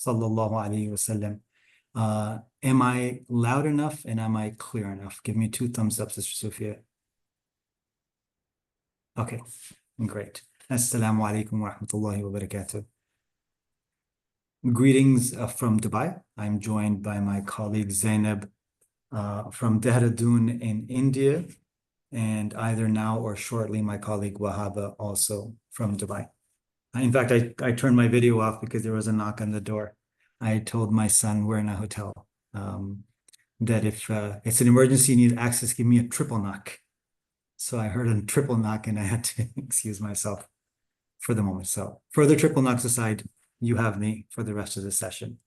sallallahu alayhi wasallam. Am I loud enough and am I clear enough? Give me 2 thumbs up, Sister Sophia. Okay, great. Assalamu alaikum wa rahmatullahi wa barakatuh. Greetings from Dubai. I'm joined by my colleague Zainab from Dehradun in India, and either now or shortly, my colleague Wahaba, also from Dubai. In fact, I turned my video off because there was a knock on the door. I told my son we're in a hotel, that if it's an emergency, you need access, give me a triple knock. So I heard a triple knock and I had to excuse myself for the moment. So further triple knocks aside, you have me for the rest of the session.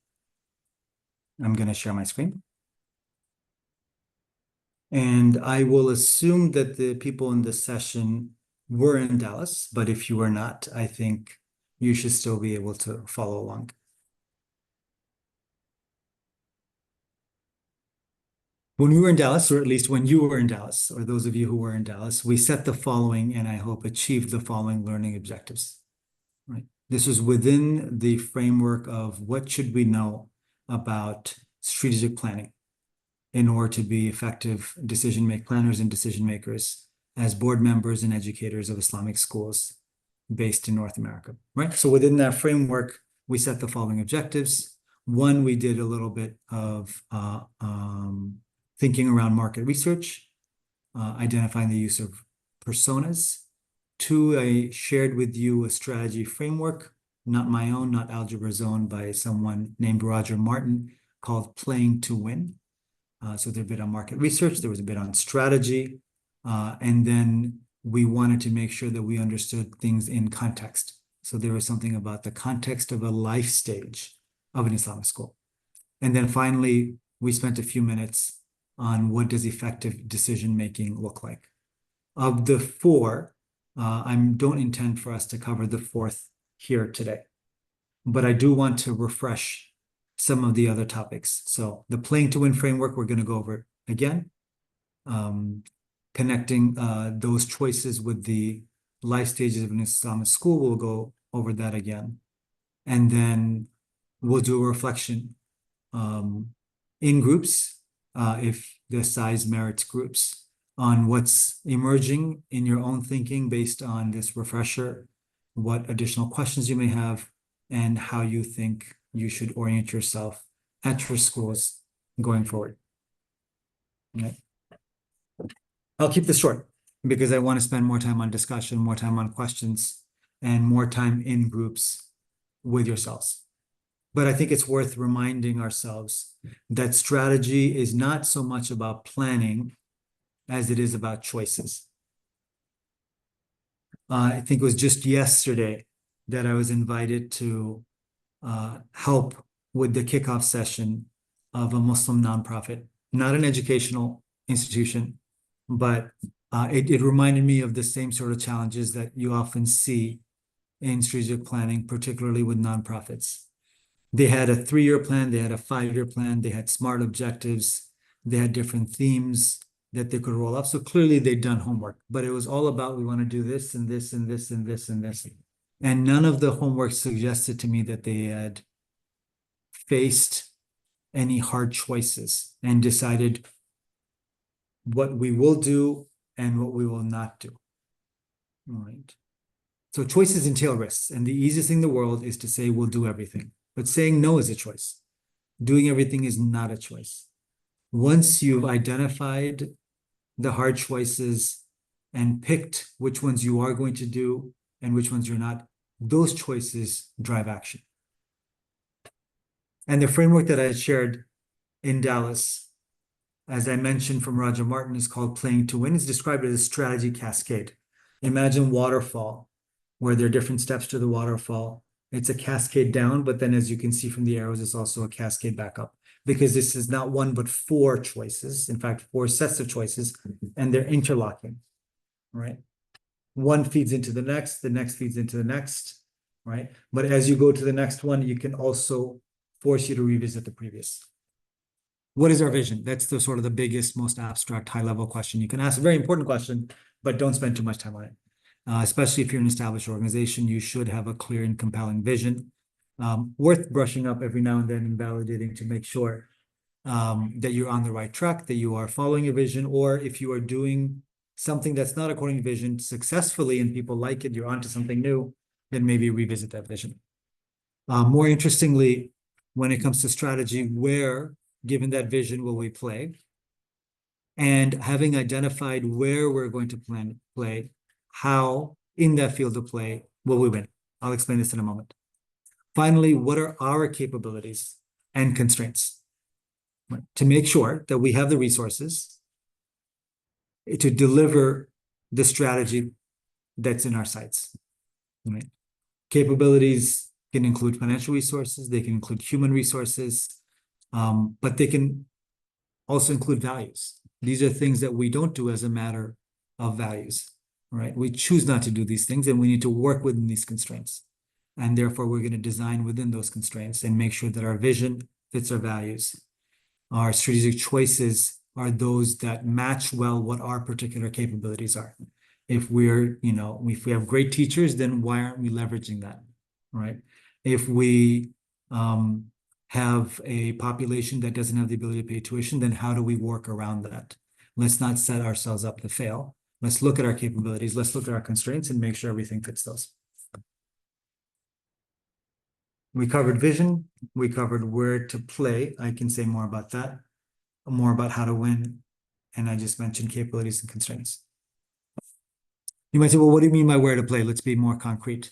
I'm going to share my screen. And I will assume that the people in this session were in Dallas, but if you were not, I think you should still be able to follow along. When we were in Dallas, or at least when you were in Dallas, or those of you who were in Dallas, we set the following, and I hope achieved the following learning objectives. Right? This was within the framework of what should we know about strategic planning in order to be effective planners and decision makers as board members and educators of Islamic schools based in North America, right? So within that framework, we set the following objectives. One, we did a little bit of thinking around market research, identifying the use of personas. 2, I shared with you a strategy framework, not my own, not Algebra's own, by someone named Roger Martin, called Playing to Win. So there's a bit on market research, there was a bit on strategy, and then we wanted to make sure that we understood things in context. So there was something about the context of a life stage of an Islamic school. And then finally, we spent a few minutes on what does effective decision-making look like. Of the 4, I don't intend for us to cover the 4th here today, but I do want to refresh some of the other topics. So the Playing to Win framework, we're going to go over again. Connecting those choices with the life stages of an Islamic school, we'll go over that again. And then we'll do a reflection in groups, if the size merits groups, on what's emerging in your own thinking based on this refresher, what additional questions you may have, and how you think you should orient yourself at your schools going forward. Okay. I'll keep this short because I want to spend more time on discussion, more time on questions, and more time in groups with yourselves. But I think it's worth reminding ourselves that strategy is not so much about planning as it is about choices. I think it was just yesterday that I was invited to help with the kickoff session of a Muslim nonprofit, not an educational institution, but it reminded me of the same sort of challenges that you often see in strategic planning, particularly with nonprofits. They had a 3-year plan, they had a 5-year plan, they had SMART objectives, they had different themes that they could roll up. So clearly they'd done homework, but it was all about, we want to do this and this and this and this and this. And none of the homework suggested to me that they had faced any hard choices and decided what we will do and what we will not do. All right. So choices entail risks, and the easiest thing in the world is to say we'll do everything. But saying no is a choice. Doing everything is not a choice. Once you've identified the hard choices and picked which ones you are going to do and which ones you're not, those choices drive action. And the framework that I shared in Dallas, as I mentioned from Roger Martin, is called Playing to Win. It's described as a strategy cascade. Imagine waterfall, where there are different steps to the waterfall. It's a cascade down, but then as you can see from the arrows, it's also a cascade back up, because this is not 1, but 4 choices. In fact, 4 sets of choices, and they're interlocking, right? One feeds into the next feeds into the next, right? But as you go to the next one, you can also force you to revisit the previous. What is our vision? That's the sort of the biggest, most abstract, high-level question you can ask. A very important question, but don't spend too much time on it. Especially if you're an established organization, you should have a clear and compelling vision. worth brushing up every now and then and validating to make sure that you're on the right track, that you are following your vision, or if you are doing something that's not according to vision successfully and people like it, you're onto something new, then maybe revisit that vision. More interestingly, when it comes to strategy, where, given that vision, will we play? And having identified where we're going to play, how in that field of play will we win? I'll explain this in a moment. Finally, what are our capabilities and constraints? Right, to make sure that we have the resources to deliver the strategy that's in our sights. Right? Capabilities can include financial resources, they can include human resources, but they can also include values. These are things that we don't do as a matter of values, right? We choose not to do these things, and we need to work within these constraints. And therefore, we're going to design within those constraints and make sure that our vision fits our values. Our strategic choices are those that match well what our particular capabilities are. If we're, if we have great teachers, then why aren't we leveraging that, right? If we have a population that doesn't have the ability to pay tuition, then how do we work around that? Let's not set ourselves up to fail. Let's look at our capabilities. Let's look at our constraints and make sure everything fits those. We covered vision. We covered where to play. I can say more about that, more about how to win. And I just mentioned capabilities and constraints. You might say, well, what do you mean by where to play? Let's be more concrete.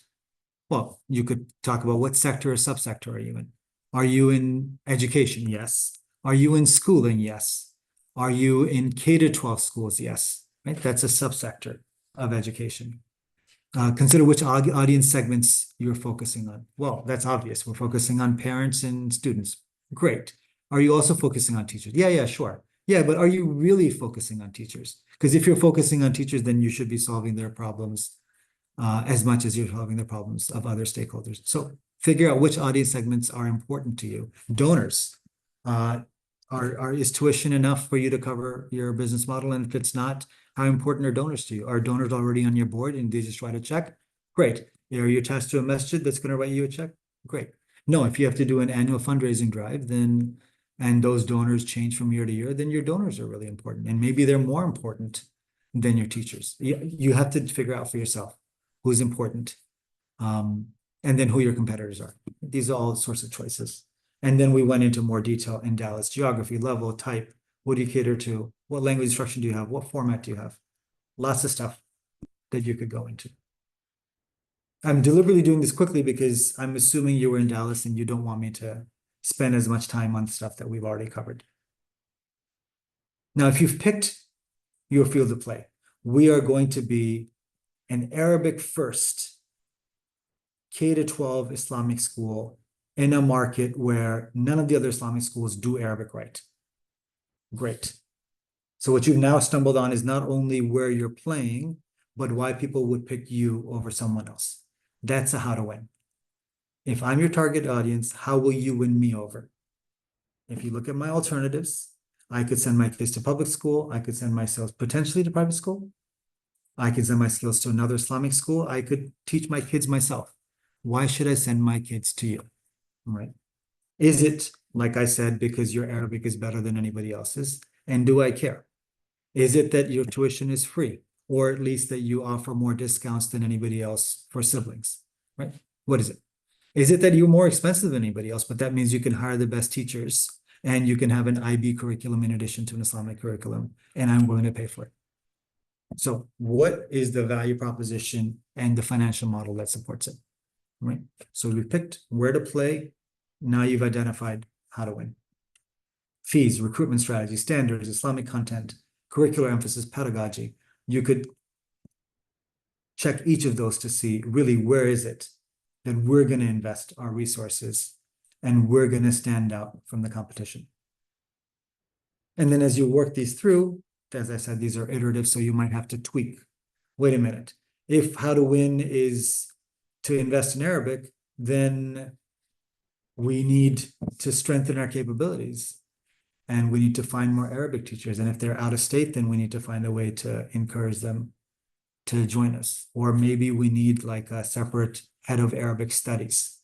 Well, you could talk about what sector or subsector are you in? Are you in education? Yes. Are you in schooling? Yes. Are you in K-12 schools? Yes. Right? That's a subsector of education. Consider which audience segments you're focusing on. Well, that's obvious. We're focusing on parents and students. Great. Are you also focusing on teachers? Yeah, sure. Yeah, but are you really focusing on teachers? Because if you're focusing on teachers, then you should be solving their problems as much as you're solving the problems of other stakeholders. So figure out which audience segments are important to you. Donors. Is tuition enough for you to cover your business model? And if it's not, how important are donors to you? Are donors already on your board and they just write a check? Great. Are you attached to a masjid that's going to write you a check? Great. No, if you have to do an annual fundraising drive, then, and those donors change from year to year, then your donors are really important. And maybe they're more important than your teachers. You have to figure out for yourself who's important, and then who your competitors are. These are all sorts of choices. And then we went into more detail in Dallas: geography, level, type, what do you cater to? What language instruction do you have? What format do you have? Lots of stuff that you could go into. I'm deliberately doing this quickly because I'm assuming you were in Dallas and you don't want me to spend as much time on stuff that we've already covered. Now, if you've picked your field of play, we are going to be an Arabic first K-12 Islamic school in a market where none of the other Islamic schools do Arabic right. Great. So what you've now stumbled on is not only where you're playing, but why people would pick you over someone else. That's a how to win. If I'm your target audience, how will you win me over? If you look at my alternatives, I could send my kids to public school. I could send myself potentially to private school. I could send my skills to another Islamic school. I could teach my kids myself. Why should I send my kids to you? Right? Is it, like I said, because your Arabic is better than anybody else's? And do I care? Is it that your tuition is free, or at least that you offer more discounts than anybody else for siblings? Right? What is it? Is it that you're more expensive than anybody else, but that means you can hire the best teachers and you can have an IB curriculum in addition to an Islamic curriculum, and I'm willing to pay for it? So what is the value proposition and the financial model that supports it? Right? So we picked where to play. Now you've identified how to win. Fees, recruitment strategy, standards, Islamic content, curricular emphasis, pedagogy. You could check each of those to see really where is it that we're going to invest our resources and we're going to stand out from the competition. And then as you work these through, as I said, these are iterative, so you might have to tweak. Wait a minute. If how to win is to invest in Arabic, then we need to strengthen our capabilities and we need to find more Arabic teachers. And if they're out of state, then we need to find a way to encourage them to join us. Or maybe we need like a separate head of Arabic studies,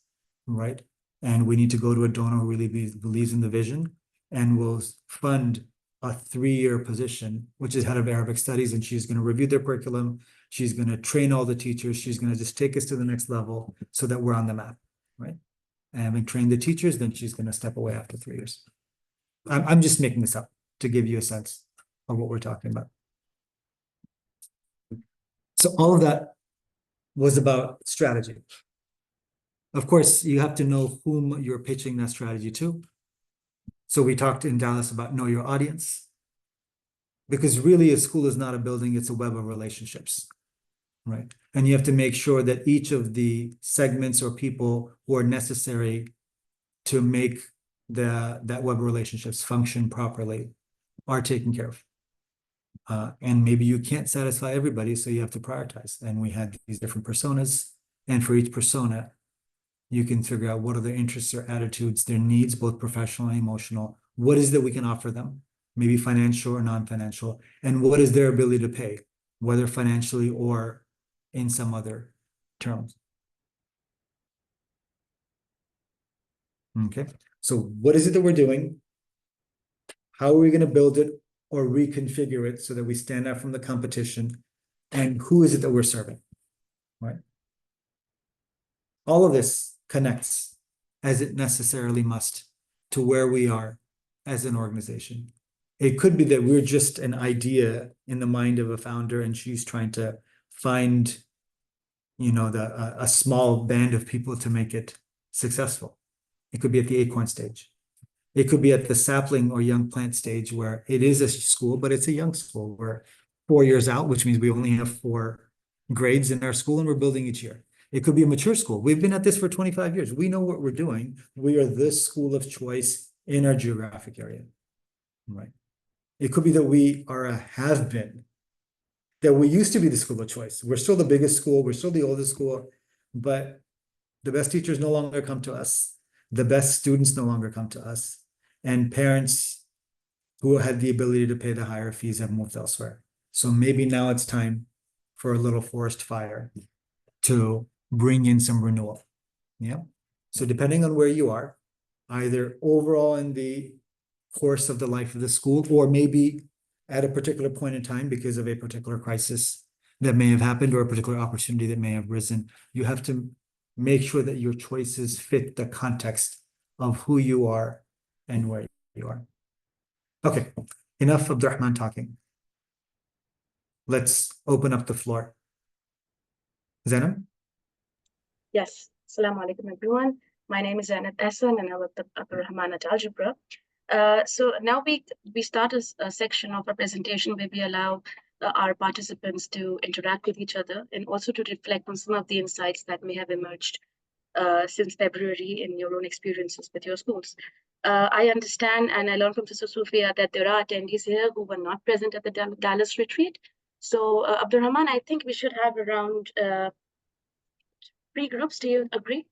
right? And we need to go to a donor who really believes in the vision and will fund a 3-year position, which is head of Arabic studies, and she's going to review their curriculum. She's going to train all the teachers. She's going to just take us to the next level so that we're on the map, right? And having trained the teachers, then she's going to step away after 3 years. I'm just making this up to give you a sense of what we're talking about. So all of that was about strategy. Of course, you have to know whom you're pitching that strategy to. So we talked in Dallas about know your audience. Because really a school is not a building, it's a web of relationships, right? And you have to make sure that each of the segments or people who are necessary to make that web of relationships function properly are taken care of. And maybe you can't satisfy everybody, so you have to prioritize. And we had these different personas, and for each persona, you can figure out what are their interests or attitudes, their needs, both professional and emotional. What is that we can offer them? Maybe financial or non-financial, and what is their ability to pay, whether financially or in some other terms. Okay, so what is it that we're doing? How are we going to build it or reconfigure it so that we stand out from the competition? And who is it that we're serving, right? All of this connects, as it necessarily must, to where we are as an organization. It could be that we're just an idea in the mind of a founder and she's trying to find, a small band of people to make it successful. It could be at the acorn stage. It could be at the sapling or young plant stage where it is a school, but it's a young school. We're 4 years out, which means we only have 4 grades in our school and we're building each year. It could be a mature school. We've been at this for 25 years. We know what we're doing. We are the school of choice in our geographic area, right? It could be that we are a have-been, that we used to be the school of choice. We're still the biggest school. We're still the oldest school, but the best teachers no longer come to us. The best students no longer come to us. And parents who had the ability to pay the higher fees have moved elsewhere. So maybe now it's time for a little forest fire to bring in some renewal. Yeah. So depending on where you are, either overall in the course of the life of the school, or maybe at a particular point in time because of a particular crisis that may have happened or a particular opportunity that may have risen, you have to make sure that your choices fit the context of who you are and where you are. Okay, enough Abdur-Rahman talking. Let's open up the floor. Zainab? Yes. Assalamu alaikum, everyone. My name is Zainab Ehsan and I work at Abdur-Rahman at Algebra. So now we start a section of our presentation where we allow our participants to interact with each other and also to reflect on some of the insights that may have emerged since February in your own experiences with your schools. I understand and I learned from Sister Sufia that there are attendees here who were not present at the Dallas retreat. So Abdur-Rahman, I think we should have around 3 groups. Do you agree?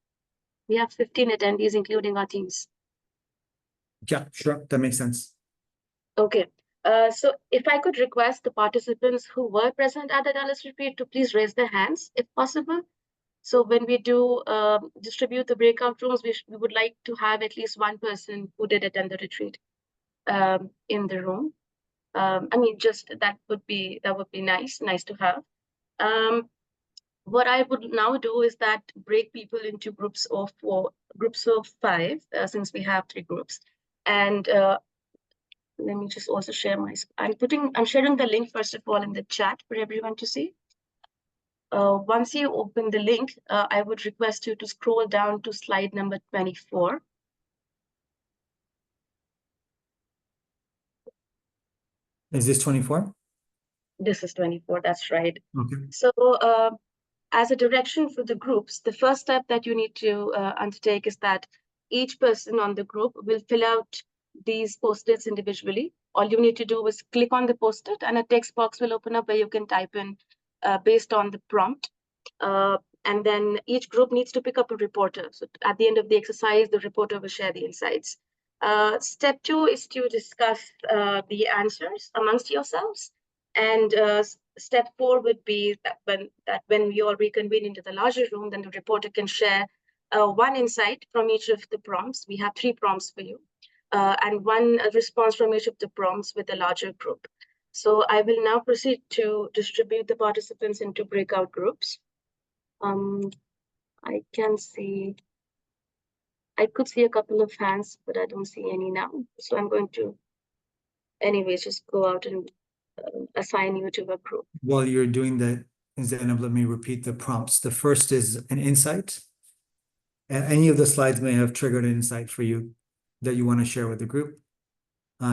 We have 15 attendees, including our teams. Yeah, sure. That makes sense. Okay. So if I could request the participants who were present at the Dallas retreat to please raise their hands, if possible. So when we do distribute the breakout rooms, we would like to have at least one person who did attend the retreat in the room. I mean, just that would be nice to have. What I would now do is that break people into groups of 5, since we have 3 groups. And let me just also share I'm sharing the link first of all in the chat for everyone to see. Once you open the link, I would request you to scroll down to slide number 24. Is this 24? This is 24, that's right. Okay. So as a direction for the groups, the first step that you need to undertake is that each person on the group will fill out these post-its individually. All you need to do is click on the post-it and a text box will open up where you can type in based on the prompt. And then each group needs to pick up a reporter. So at the end of the exercise, the reporter will share the insights. Step 2 is to discuss the answers amongst yourselves. And step 4 would be that when we all reconvene into the larger room, then the reporter can share one insight from each of the prompts. We have 3 prompts for you, and one response from each of the prompts with a larger group. So I will now proceed to distribute the participants into breakout groups. I could see a couple of hands, but I don't see any now. So I'm going to, anyways, just go out and assign you to a group. While you're doing that, Zainab, let me repeat the prompts. The first is an insight. Any of the slides may have triggered an insight for you that you want to share with the group.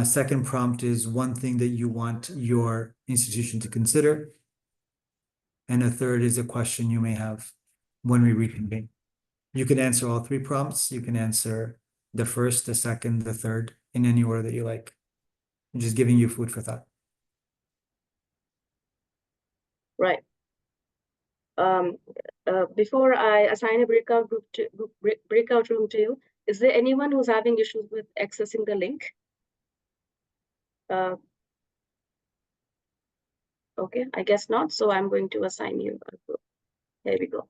Second prompt is one thing that you want your institution to consider. And a third is a question you may have when we reconvene. You can answer all 3 prompts. You can answer the first, the second, the third, in any order that you like. I'm just giving you food for thought. Right. Before I assign a breakout room to you, is there anyone who's having issues with accessing the link? Okay, I guess not. So I'm going to assign you a group. There we go.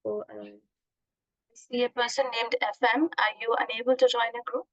So I see a person named FM. Are you unable to join a group?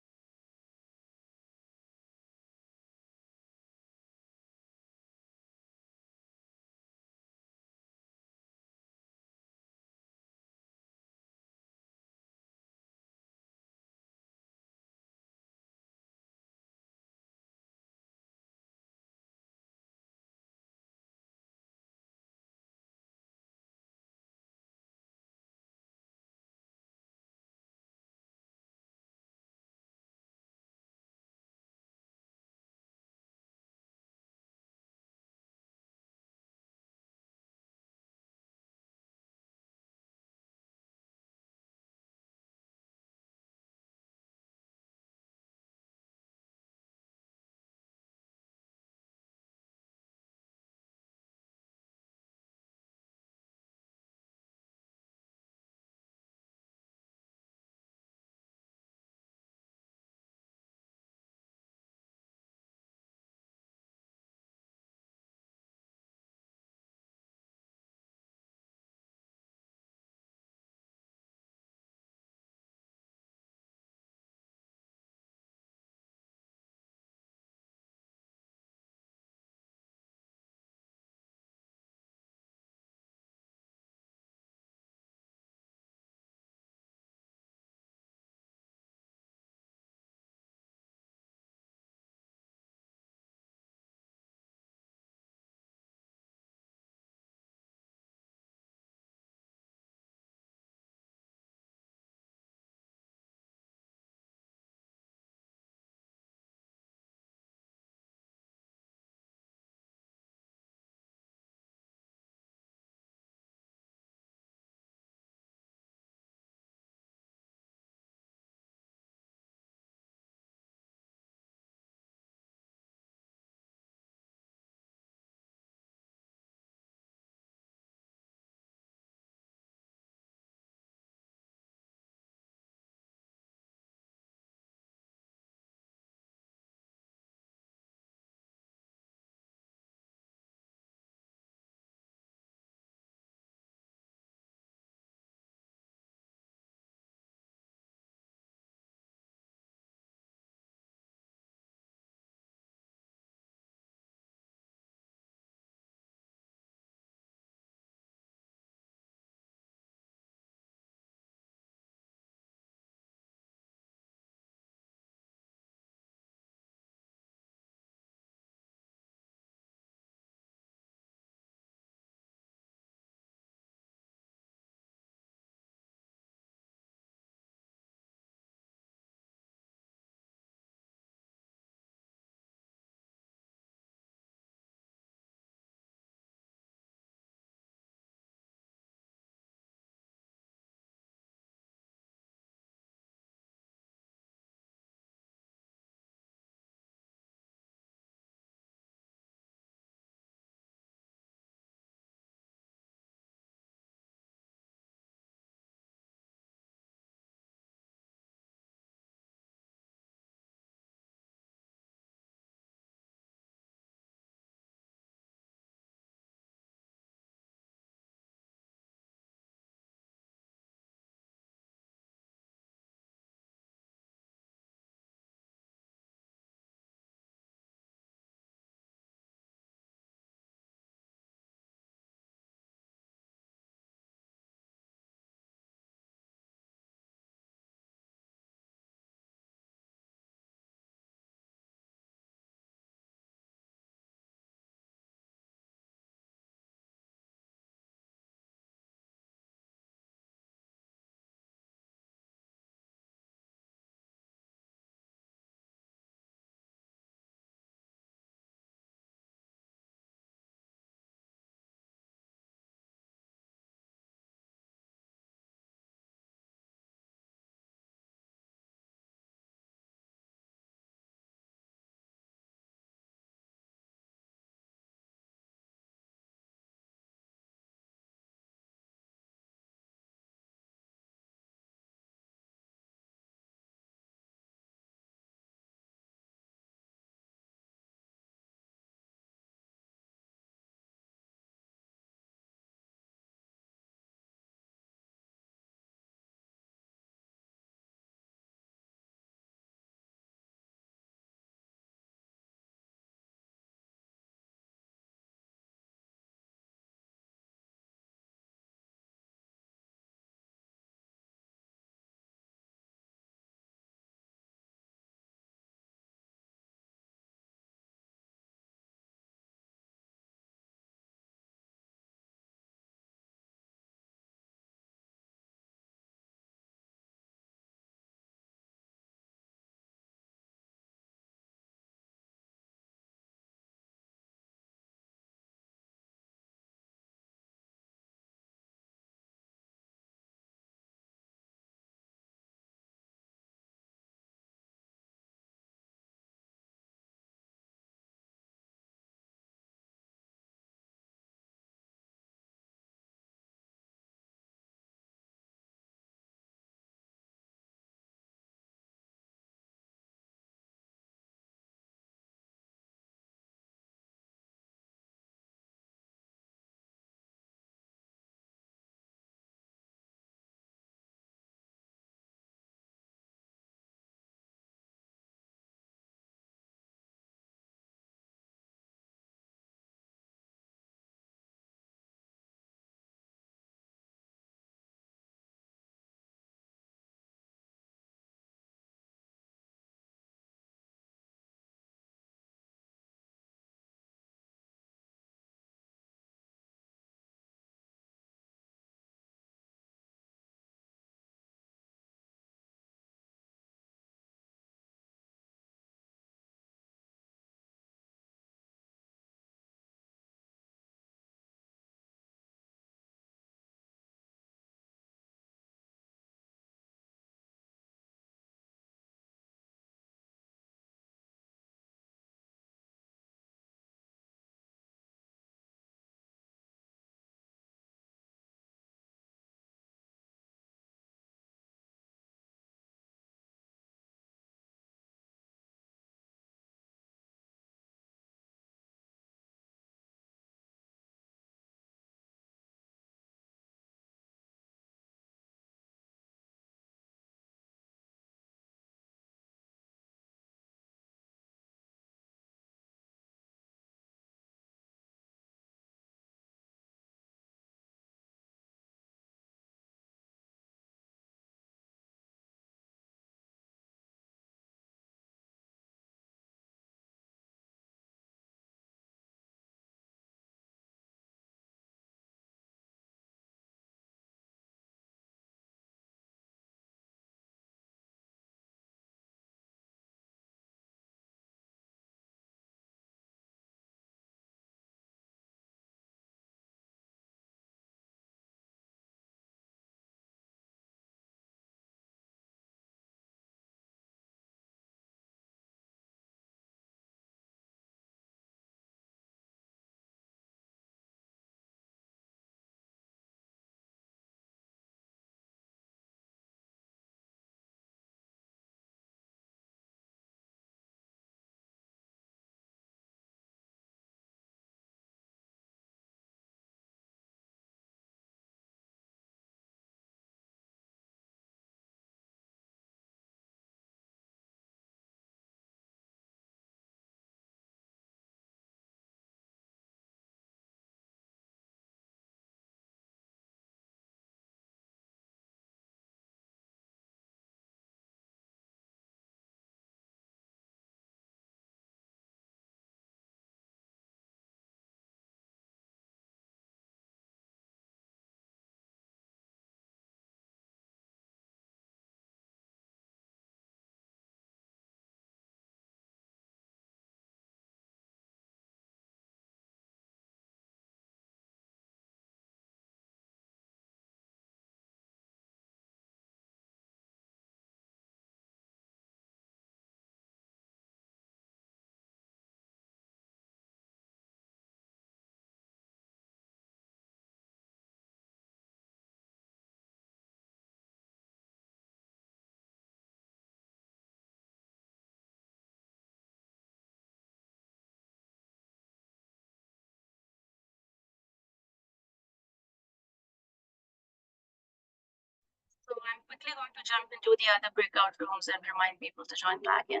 quickly going to jump into the other breakout rooms and remind people to join back in.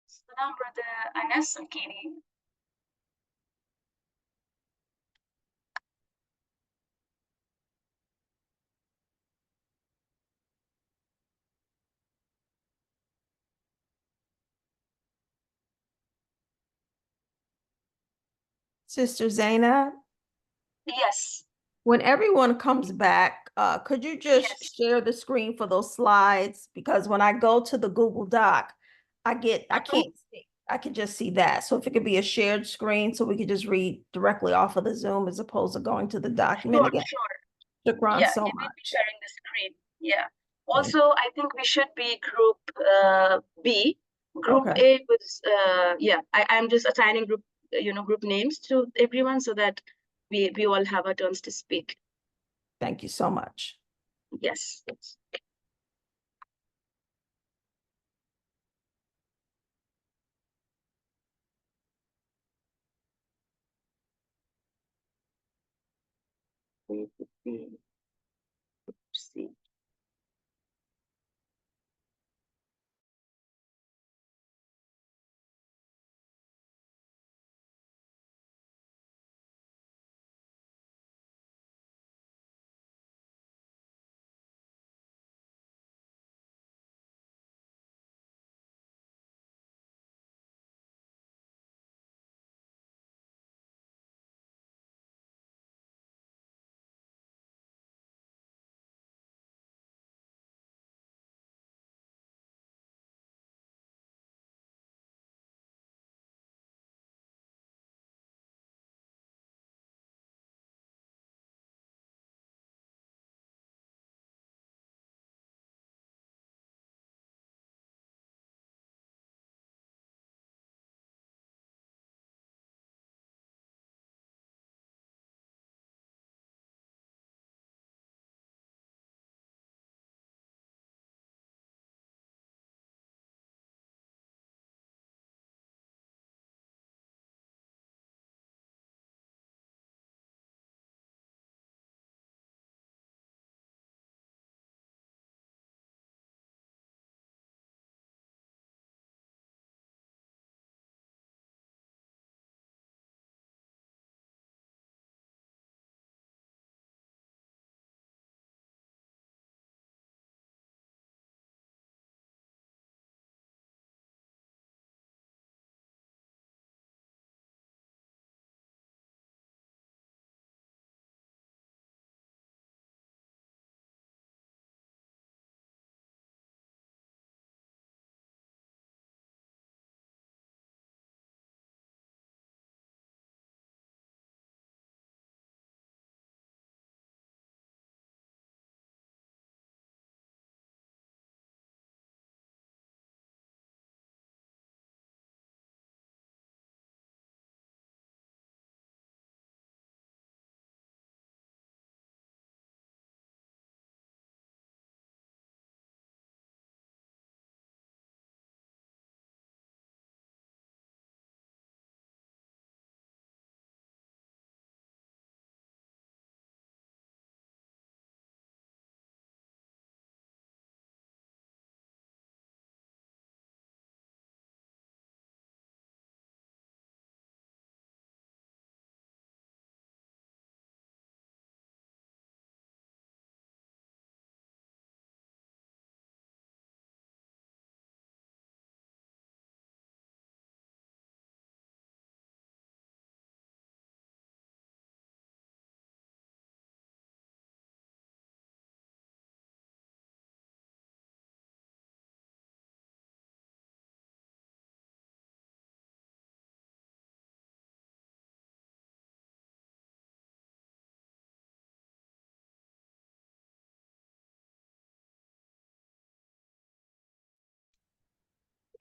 Salam, brother Anas and Katie. Sister Zaina, Yes. when everyone comes back, could you just Yes. share the screen for those slides? Because when I go to the Google Doc, I can't see. I can just see that. So if it could be a shared screen so we could just read directly off of the Zoom as opposed to going to the document again. Sure. Shukran Yeah, so you will much. be sharing the screen. Yeah. Thank Also, I think we should be group B. Group Okay. A was yeah. I'm just assigning group names to everyone so that we all have our turns to speak. Thank you so much. Yes. See.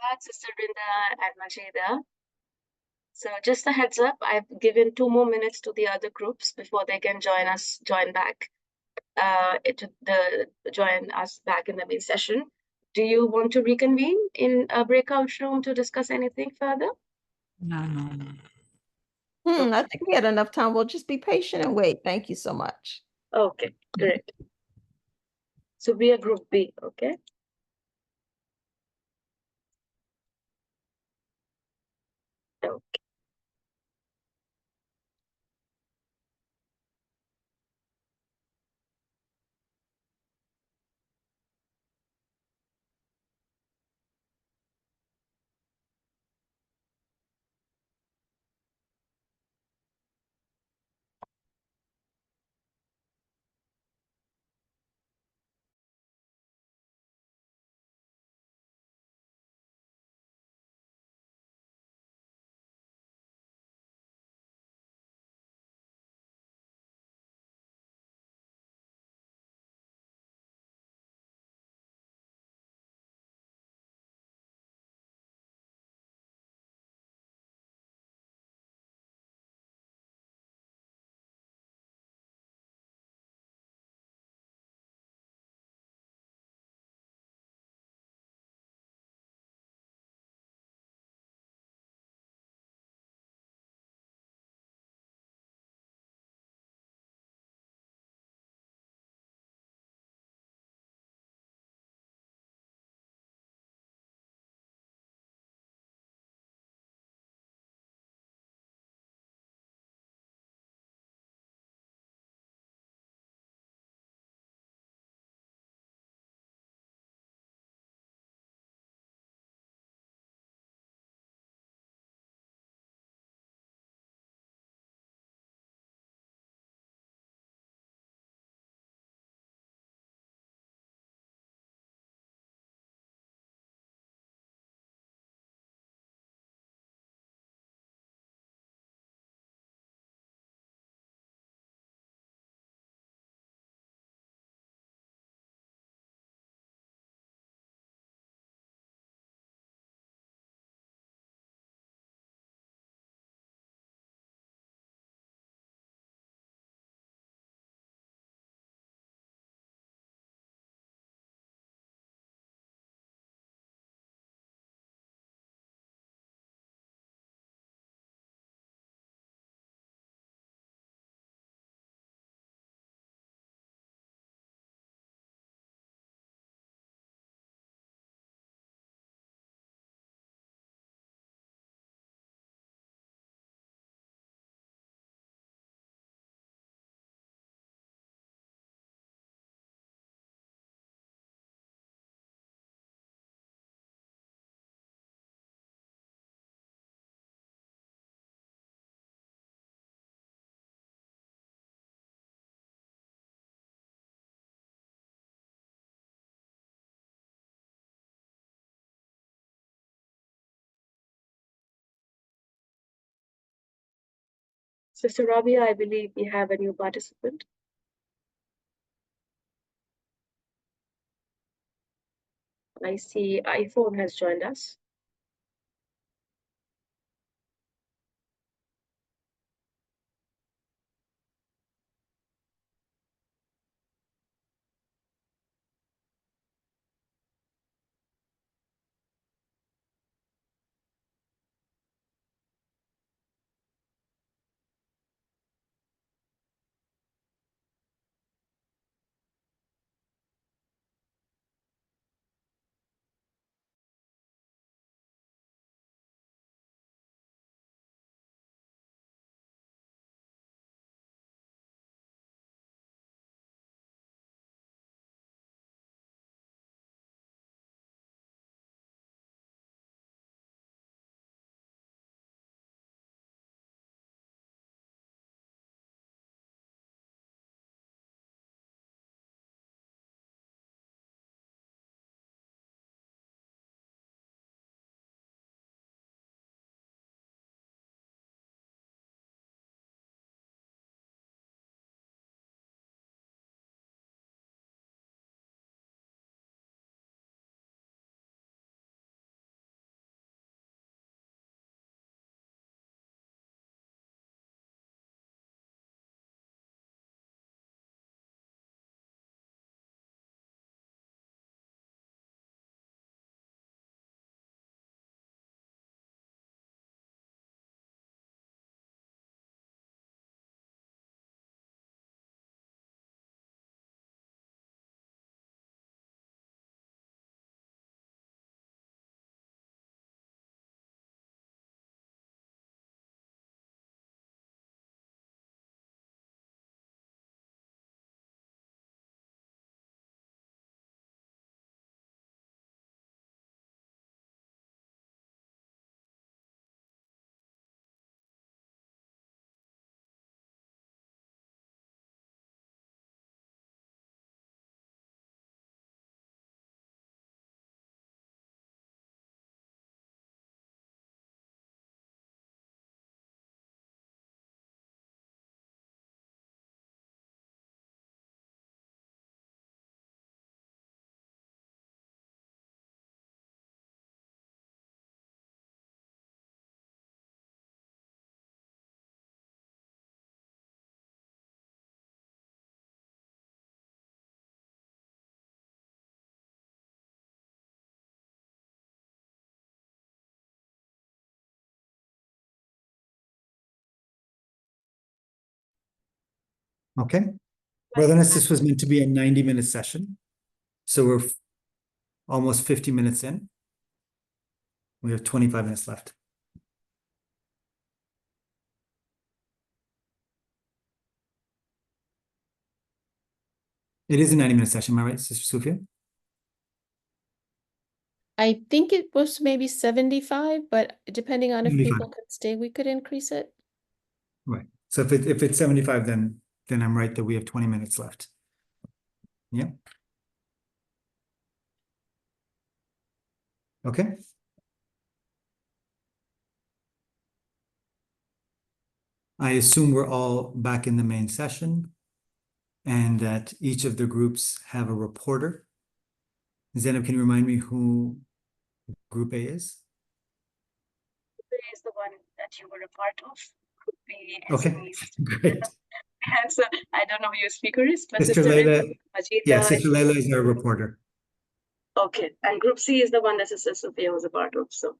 back, Sister Rinda and Majida. So just a heads up, I've given 2 more minutes to the other groups before they can join back in the main session. Do you want to reconvene in a breakout room to discuss anything further? No. I think we had enough time. We'll just be patient and wait. Thank you so much. Okay, great. So we are group B, okay? Okay. Sister Rabia, I believe we have a new participant. I see iPhone has joined us. Okay. Wilderness, this was meant to be a 90-minute session. So we're almost 50 minutes in. We have 25 minutes left. It is a 90-minute session, am I right, Sister Sophia? I think it was maybe 75, but depending on if 75. people could stay, we could increase it. Right. So if it's 75, then I'm right that we have 20 minutes left. Yeah. Okay. I assume we're all back in the main session and that each of the groups have a reporter. Zainab, can you remind me who Group A is? Is the one that you were a part of. Group B is Okay, me. great. And so I don't know who your speaker is, but Sister Layla, Majida. yeah, Sister Layla is our reporter. Okay, and Group C is the one that Sister Sophia was a part of. So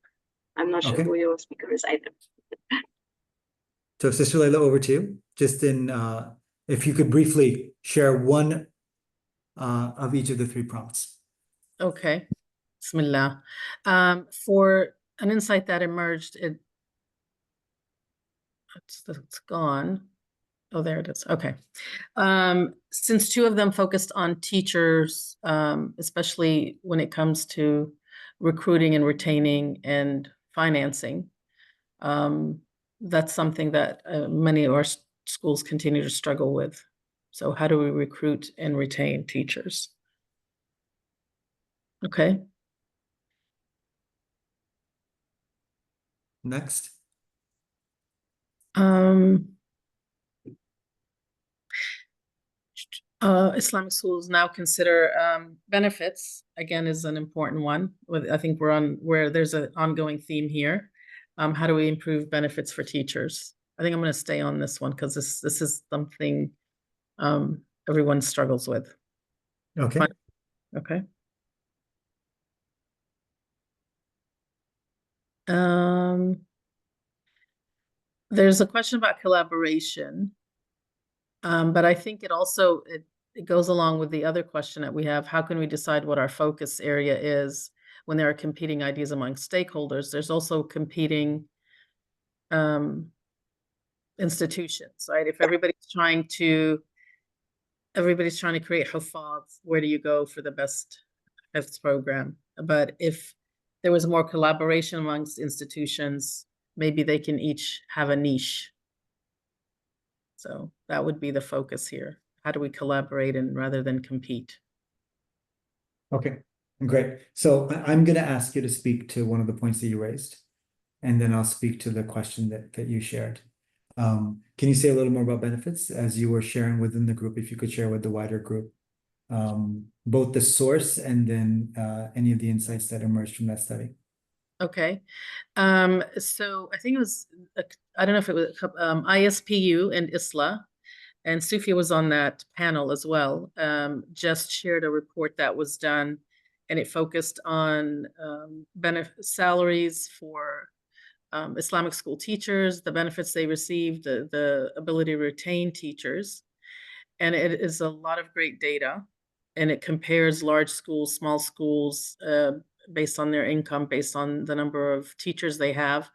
I'm not sure Okay. who your speaker is either. So Sister Layla, over to you. Just if you could briefly share one of each of the 3 prompts. Okay. Bismillah. For an insight that emerged, it's gone. Oh, there it is. Okay. Since 2 of them focused on teachers, especially when it comes to recruiting and retaining and financing, that's something that many of our schools continue to struggle with. So how do we recruit and retain teachers? Okay. Next. Islamic schools now consider benefits, again, is an important one. I think we're on where there's an ongoing theme here. How do we improve benefits for teachers? I think I'm going to stay on this one because this is something everyone struggles with. Okay. Fine. Okay. There's a question about collaboration, but I think it also it goes along with the other question that we have. How can we decide what our focus area is when there are competing ideas among stakeholders? There's also competing institutions, right? If everybody's trying to create hufaz, where do you go for the best hifz program? But if there was more collaboration amongst institutions, maybe they can each have a niche. So that would be the focus here. How do we collaborate and rather than compete? Okay, great. So I'm going to ask you to speak to one of the points that you raised, and then I'll speak to the question that you shared. Can you say a little more about benefits as you were sharing within the group, if you could share with the wider group, both the source and then any of the insights that emerged from that study? Okay. So I think it was, I don't know if it was ISPU and ISLA, and Sufia was on that panel as well, just shared a report that was done, and it focused on salaries for Islamic school teachers, the benefits they received, the ability to retain teachers. And it is a lot of great data, and it compares large schools, small schools, based on their income, based on the number of teachers they have.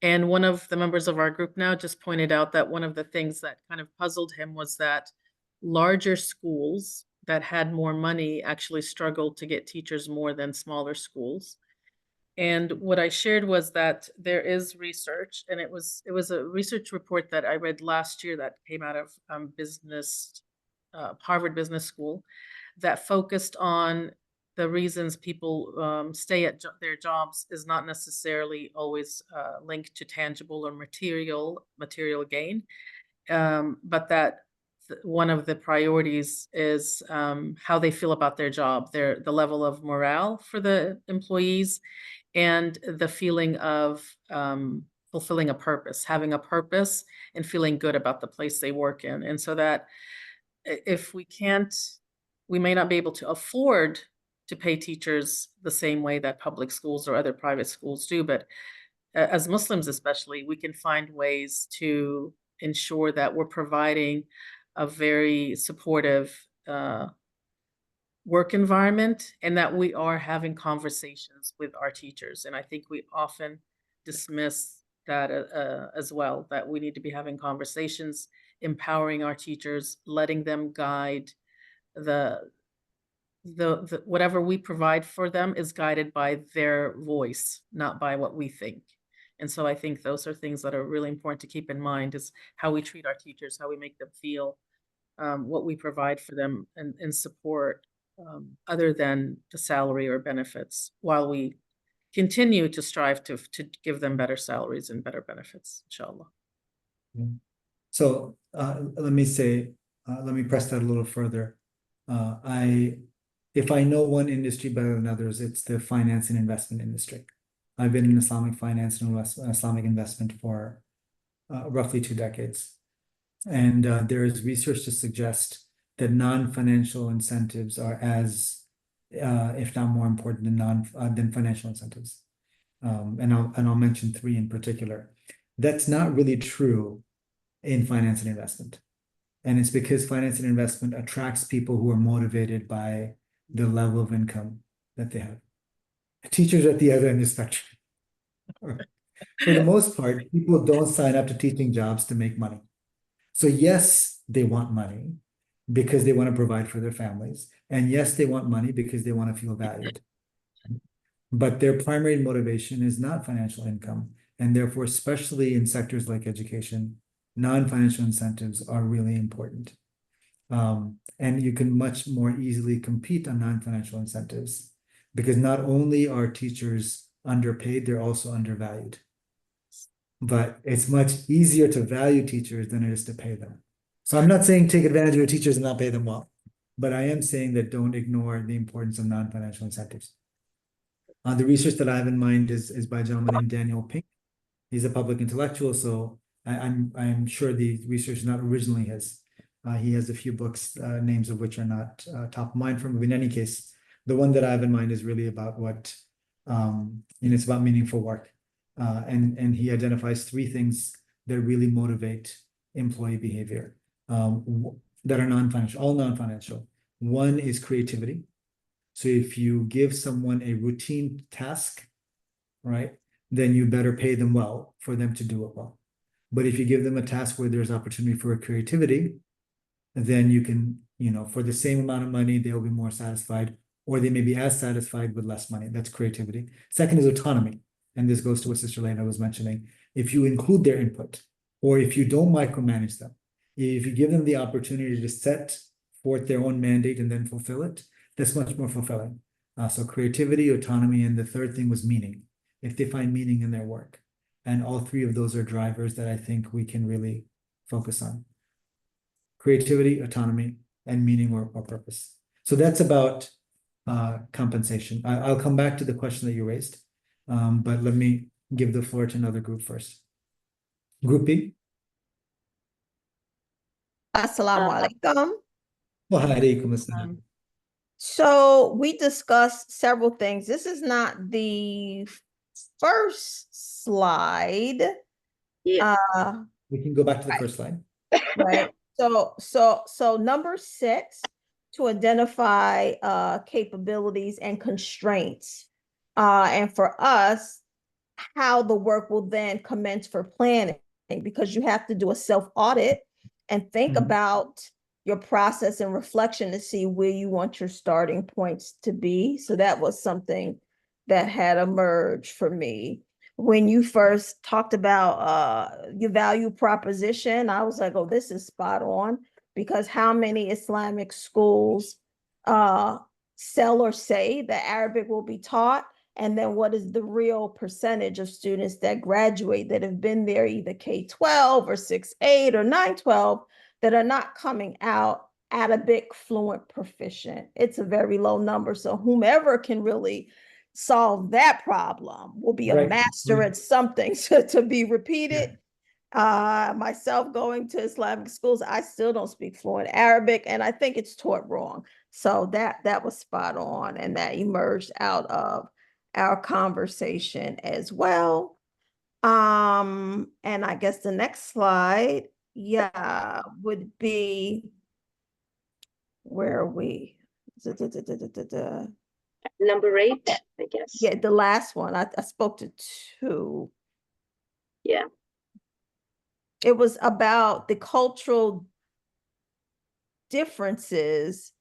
And one of the members of our group now just pointed out that one of the things that kind of puzzled him was that larger schools that had more money actually struggled to get teachers more than smaller schools. And what I shared was that there is research, and it was a research report that I read last year that came out of Harvard Business School, that focused on the reasons people stay at their jobs is not necessarily always linked to tangible or material gain, but that one of the priorities is how they feel about their job, the level of morale for the employees, and the feeling of fulfilling a purpose, having a purpose, and feeling good about the place they work in. And so that if we may not be able to afford to pay teachers the same way that public schools or other private schools do, but as Muslims especially, we can find ways to ensure that we're providing a very supportive work environment, and that we are having conversations with our teachers. And I think we often dismiss that as well, that we need to be having conversations, empowering our teachers, letting them guide the whatever we provide for them is guided by their voice, not by what we think. And so I think those are things that are really important to keep in mind, is how we treat our teachers, how we make them feel, what we provide for them and support, other than the salary or benefits, while we continue to strive to give them better salaries and better benefits, inshallah. So let me press that a little further. If I know one industry better than others, it's the finance and investment industry. I've been in Islamic finance and Islamic investment for roughly 2 decades. And there is research to suggest that non-financial incentives are as, if not more important than financial incentives. And I'll mention 3 in particular. That's not really true in finance and investment. And it's because finance and investment attracts people who are motivated by the level of income that they have. Teachers are at the other end of the spectrum. For the most part, people don't sign up to teaching jobs to make money. So yes, they want money because they want to provide for their families. And yes, they want money because they want to feel valued. But their primary motivation is not financial income. And therefore, especially in sectors like education, non-financial incentives are really important. And you can much more easily compete on non-financial incentives, because not only are teachers underpaid, they're also undervalued. But it's much easier to value teachers than it is to pay them. So I'm not saying take advantage of your teachers and not pay them well, but I am saying that don't ignore the importance of non-financial incentives. The research that I have in mind is by a gentleman named Daniel Pink. He's a public intellectual, so I'm sure the research is not originally his. He has a few books, names of which are not top of mind for him. But in any case, the one that I have in mind is really about what, it's about meaningful work. And he identifies 3 things that really motivate employee behavior, that are non-financial, all non-financial. One is creativity. So if you give someone a routine task, right, then you better pay them well for them to do it well. But if you give them a task where there's opportunity for creativity, then you can, for the same amount of money, they'll be more satisfied, or they may be as satisfied with less money. That's creativity. Second is autonomy. And this goes to what Sister Lena was mentioning. If you include their input, or if you don't micromanage them, if you give them the opportunity to set forth their own mandate and then fulfill it, that's much more fulfilling. So creativity, autonomy, and the third thing was meaning. If they find meaning in their work. And all 3 of those are drivers that I think we can really focus on. Creativity, autonomy, and meaning or purpose. So that's about compensation. I'll come back to the question that you raised, but let me give the floor to another group first. Group B. Assalamu alaikum. Wa alaikum assalam. So we discussed several things. This is not the first slide. Yeah. We can go back to the first slide. Right. So number 6, to identify capabilities and constraints. And for us, how the work will then commence for planning, because you have to do a self-audit and think about your process and reflection to see where you want your starting points to be. So that was something that had emerged for me. When you first talked about your value proposition, I was like, oh, this is spot on, because how many Islamic schools sell or say that Arabic will be taught? And then what is the real percentage of students that graduate that have been there either K-12 or 6-8 or 9-12 that are not coming out Arabic fluent proficient? It's a very low number. So whomever can really solve that problem will be a master at something to be repeated. Myself going to Islamic schools, I still don't speak fluent Arabic, and I think it's taught wrong. So that was spot on, and that emerged out of our conversation as well. And I guess the next slide yeah, would be, where are we? Da. Number 8, I guess. Yeah, the last one, I spoke to 2. Yeah. It was about the cultural differences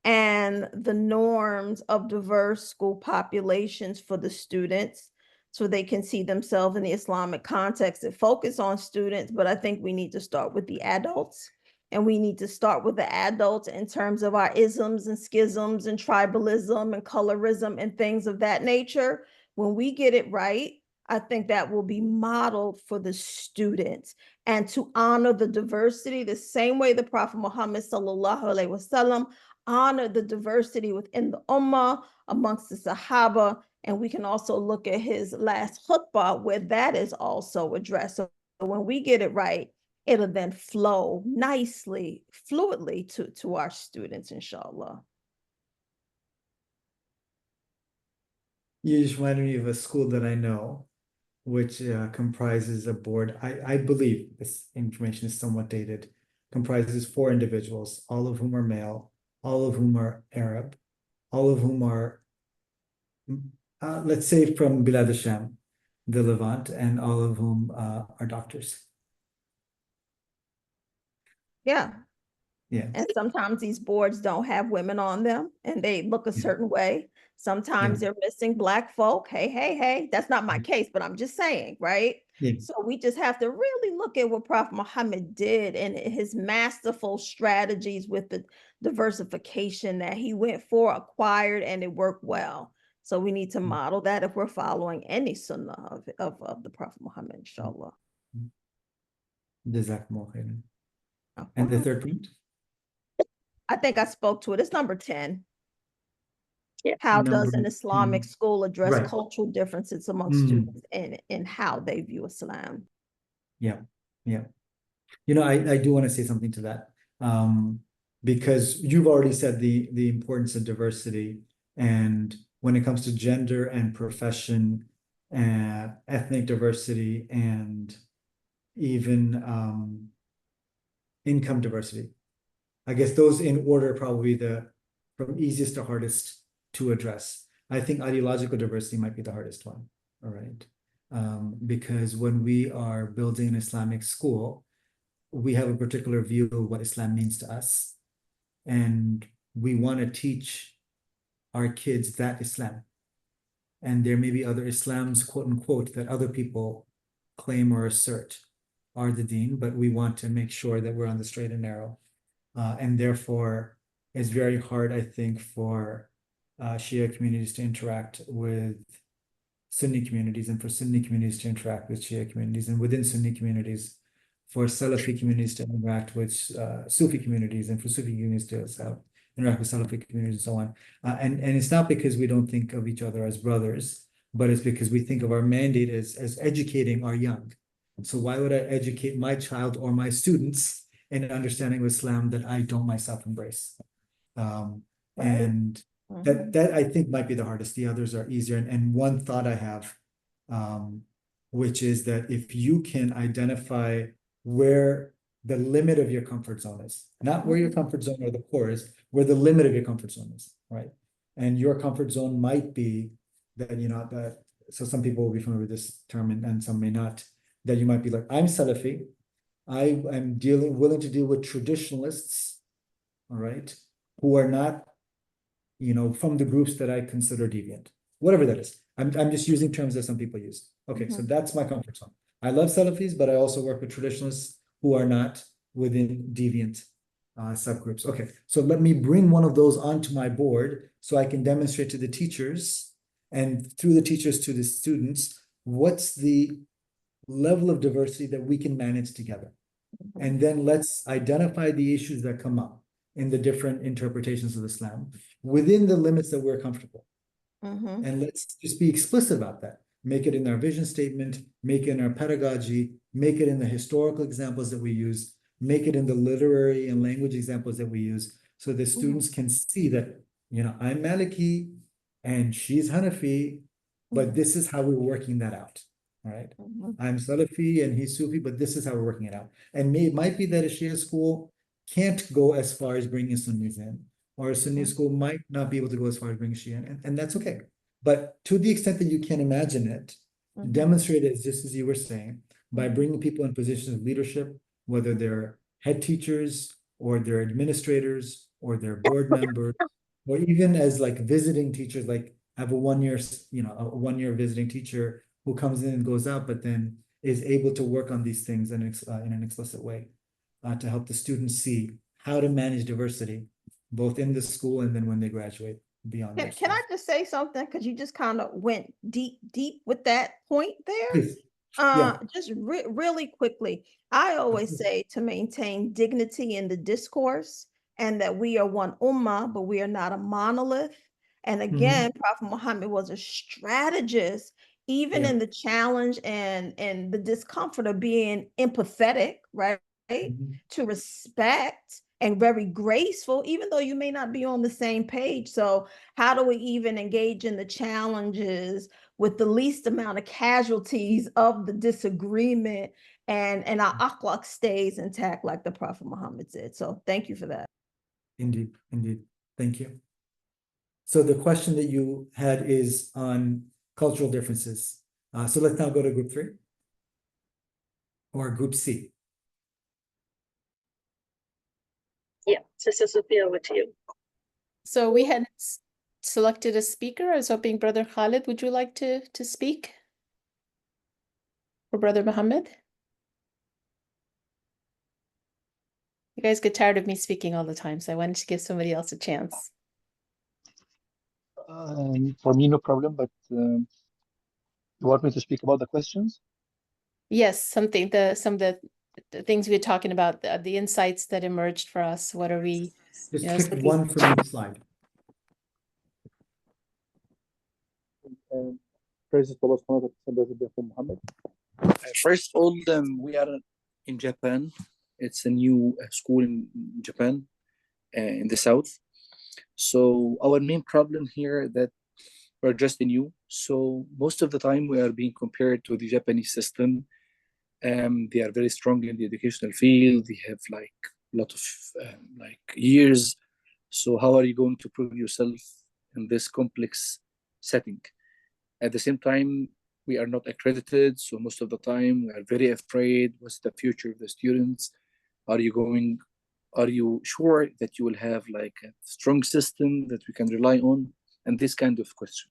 and the norms of diverse school populations for the students so they can see themselves in the Islamic context. It focus on students, but I think we need to start with the adults. And we need to start with the adults in terms of our isms and schisms and tribalism and colorism and things of that nature. When we get it right, I think that will be modeled for the students, and to honor the diversity the same way the Prophet Muhammad sallallahu alaihi wasallam honored the diversity within the ummah amongst the Sahaba. And we can also look at his last khutbah where that is also addressed. So when we get it right, it'll then flow nicely, fluidly to our students, inshallah. You just reminded me of a school that I know, which comprises a board. I believe this information is somewhat dated, comprises 4 individuals, all of whom are male, all of whom are Arab, all of whom are, let's say, from Bilad al-Sham, the Levant, and all of whom are doctors. Yeah. Yeah. And sometimes these boards don't have women on them and they look a certain way. Sometimes they're missing Black folk. Hey, that's not my case, but I'm just saying, right? Yeah. So we just have to really look at what Prophet Muhammad did and his masterful strategies with the diversification that he went for, acquired, and it worked well. So we need to model that if we're following any sunnah of the Prophet Muhammad, inshallah. Jazakumullah khairan. And the third point? I think I spoke to it. It's number 10. Yeah. How does Number an Islamic 10. school address Right. cultural differences among students and how they view Islam? Yeah. You know, I do want to say something to that. Because you've already said the importance of diversity, and when it comes to gender and profession, ethnic diversity, and even income diversity. I guess those in order probably from easiest to hardest to address. I think ideological diversity might be the hardest one, all right? Because when we are building an Islamic school, we have a particular view of what Islam means to us, and we want to teach our kids that Islam. And there may be other Islams, quote unquote, that other people claim or assert are the deen, but we want to make sure that we're on the straight and narrow. And therefore, it's very hard, I think, for Shia communities to interact with Sunni communities, and for Sunni communities to interact with Shia communities, and within Sunni communities, for Salafi communities to interact with Sufi communities, and for Sufi communities to interact with Salafi communities, and so on. And it's not because we don't think of each other as brothers, but it's because we think of our mandate as educating our young. So why would I educate my child or my students in an understanding of Islam that I don't myself embrace? And that I think might be the hardest. The others are easier. And one thought I have, which is that if you can identify where the limit of your comfort zone is, not where your comfort zone or the core is, where the limit of your comfort zone is, right? And your comfort zone might be that, you know, so some people will be familiar with this term and some may not, that you might be like, I'm Salafi, I am willing to deal with traditionalists, all right, who are not, you know, from the groups that I consider deviant, whatever that is. I'm just using terms that some people use. Okay, so that's my comfort zone. I love Salafis, but I also work with traditionalists who are not within deviant subgroups. Okay, so let me bring one of those onto my board so I can demonstrate to the teachers and through the teachers to the students, what's the level of diversity that we can manage together. And then let's identify the issues that come up in the different interpretations of Islam within the limits that we're comfortable. And let's just be explicit about that. Make it in our vision statement, make it in our pedagogy, make it in the historical examples that we use, make it in the literary and language examples that we use, so the students can see that, you know, I'm Maliki and she's Hanafi, but this is how we're working that out. right? Mhm. I'm Salafi and he's Sufi, but this is how we're working it out. And it might be that a Shia school can't go as far as bringing Sunnis in, or a Sunni school might not be able to go as far as bringing Shia in, and that's okay. But to the extent that you can imagine it, Mhm. demonstrate it just as you were saying, by bringing people in positions of leadership, whether they're head teachers or they're administrators or they're board members, or even as like visiting teachers, like I have a 1 year, a 1 year visiting teacher who comes in and goes out, but then is able to work on these things in an explicit way to help the students see how to manage diversity, both in the school and then when they graduate beyond their Can I schools. just say something? Because you just kind of went deep with that point there. Please. Yeah. Just really quickly, I always say to maintain dignity in the discourse and that we are one ummah, but we are not a monolith. And again, Prophet Muhammad was a strategist, even Yeah. in the challenge and the discomfort of being empathetic, right? Mhm. To respect and very graceful, even though you may not be on the same page. So how do we even engage in the challenges with the least amount of casualties of the disagreement, and our akhlaq stays intact, like the Prophet Muhammad said? So thank you for that. Indeed, indeed. Thank you. So the question that you had is on cultural differences. So let's now go to group 3 or group C. Yeah, Sister Sophia, over to you. So we had selected a speaker. I was hoping Brother Khalid, would you like to speak? Or Brother Muhammad? You guys get tired of me speaking all the time, so I wanted to give somebody else a chance. For me, no problem, but you want me to speak about the questions? Yes, some of the things we were talking about, the insights that emerged for us. What are we, Just you know, pick so one from each slide. Praise Allah subhanahu wa ta'ala, Muhammad. First of all, we are in Japan. It's a new school in Japan, in the south. So our main problem here that we're just new. So most of the time we are being compared to the Japanese system. They are very strong in the educational field. They have like a lot of like years. So how are you going to prove yourself in this complex setting? At the same time, we are not accredited. So most of the time we are very afraid. What's the future of the students? Are you sure that you will have like a strong system that we can rely on? And this kind of question.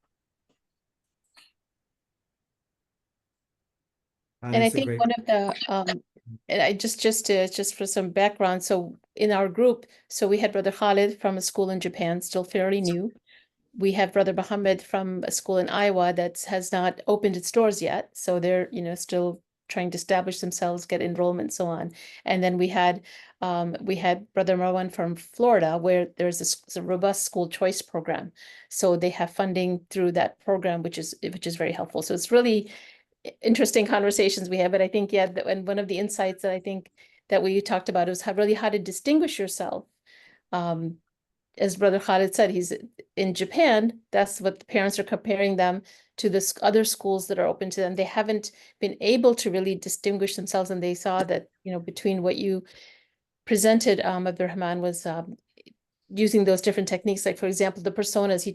And I That's a think great. one of the and I just for some background, so in our group, so we had Brother Khalid from a school in Japan, still fairly new. We have Brother Muhammad from a school in Iowa that has not opened its doors yet, so they're, you know, still trying to establish themselves, get enrollment, so on. And then we had Brother Marwan from Florida, where there's a robust school choice program, so they have funding through that program, which is very helpful. So it's really interesting conversations we have. But I think, yeah, and one of the insights that I think that we talked about is how to distinguish yourself. As Brother Khalid said, he's in Japan. That's what the parents are comparing them to the other schools that are open to them. They haven't been able to really distinguish themselves, and they saw that, you know, between what you presented, Abdur-Rahman, was using those different techniques. Like, for example, the personas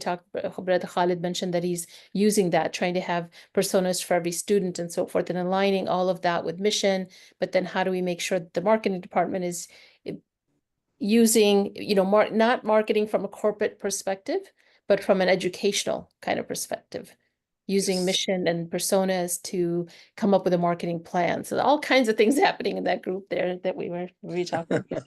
Brother Khalid mentioned that he's using that, trying to have personas for every student and so forth, and aligning all of that with mission. But then how do we make sure that the marketing department is using, you know, not marketing from a corporate perspective, but from an educational kind of perspective, using mission and personas to come up with a marketing plan. So all kinds of things happening in that group there that we were talking about.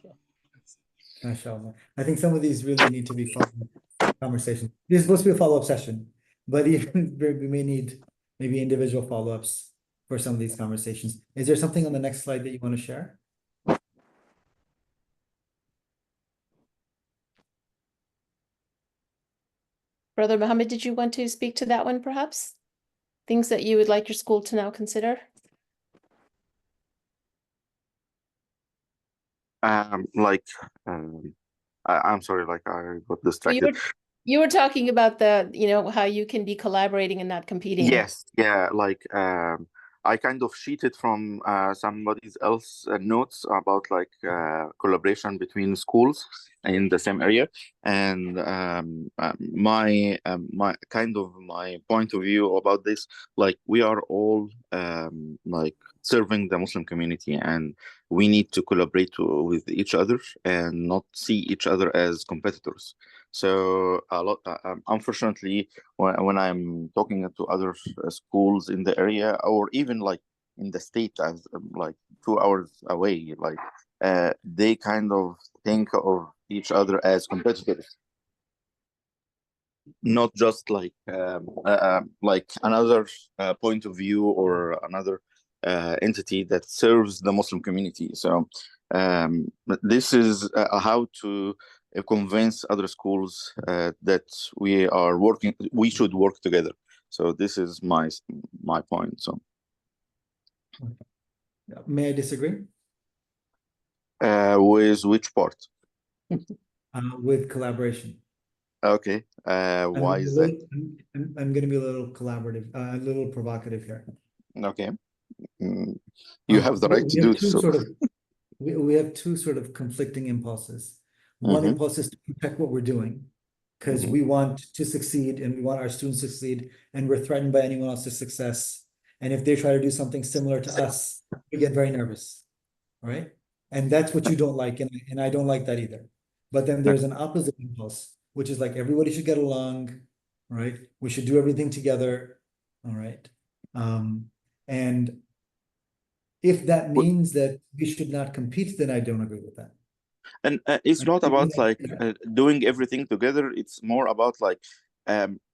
MashaAllah. I think some of these really need to be follow-up conversations. This is supposed to be a follow-up session, but even we may need maybe individual follow-ups for some of these conversations. Is there something on the next slide that you want to share? Brother Muhammad, did you want to speak to that one, perhaps? Things that you would like your school to now consider? I'm sorry, like I got distracted. You were talking about the, you know, how you can be collaborating and not competing. Yes, yeah, I kind of cheated from somebody else notes about like collaboration between schools in the same area, and my point of view about this, like we are all like serving the Muslim community, and we need to collaborate with each other and not see each other as competitors. So a lot, unfortunately, when I'm talking to other schools in the area, or even like in the state, as like 2 hours away, like they kind of think of each other as competitors, not just like another point of view or another entity that serves the Muslim community. So this is how to convince other schools that we should work together. So this is my point. So May I disagree? with which part? With collaboration. Okay. Why is that? I'm going to be a little collaborative, a little provocative here. Okay. You have the right to do so. We have two sort of conflicting impulses. One impulse is to protect what we're doing, because we want to succeed and we want our students to succeed, and we're threatened by anyone else's success. And if they try to do something similar to us, we get very nervous, right? And that's what you don't like, and I don't like that either. But then there's an opposite impulse, which is like everybody should get along, right? We should do everything together, all right? And if that means that we should not compete, then I don't agree with that. And it's not about like doing everything together. It's more about like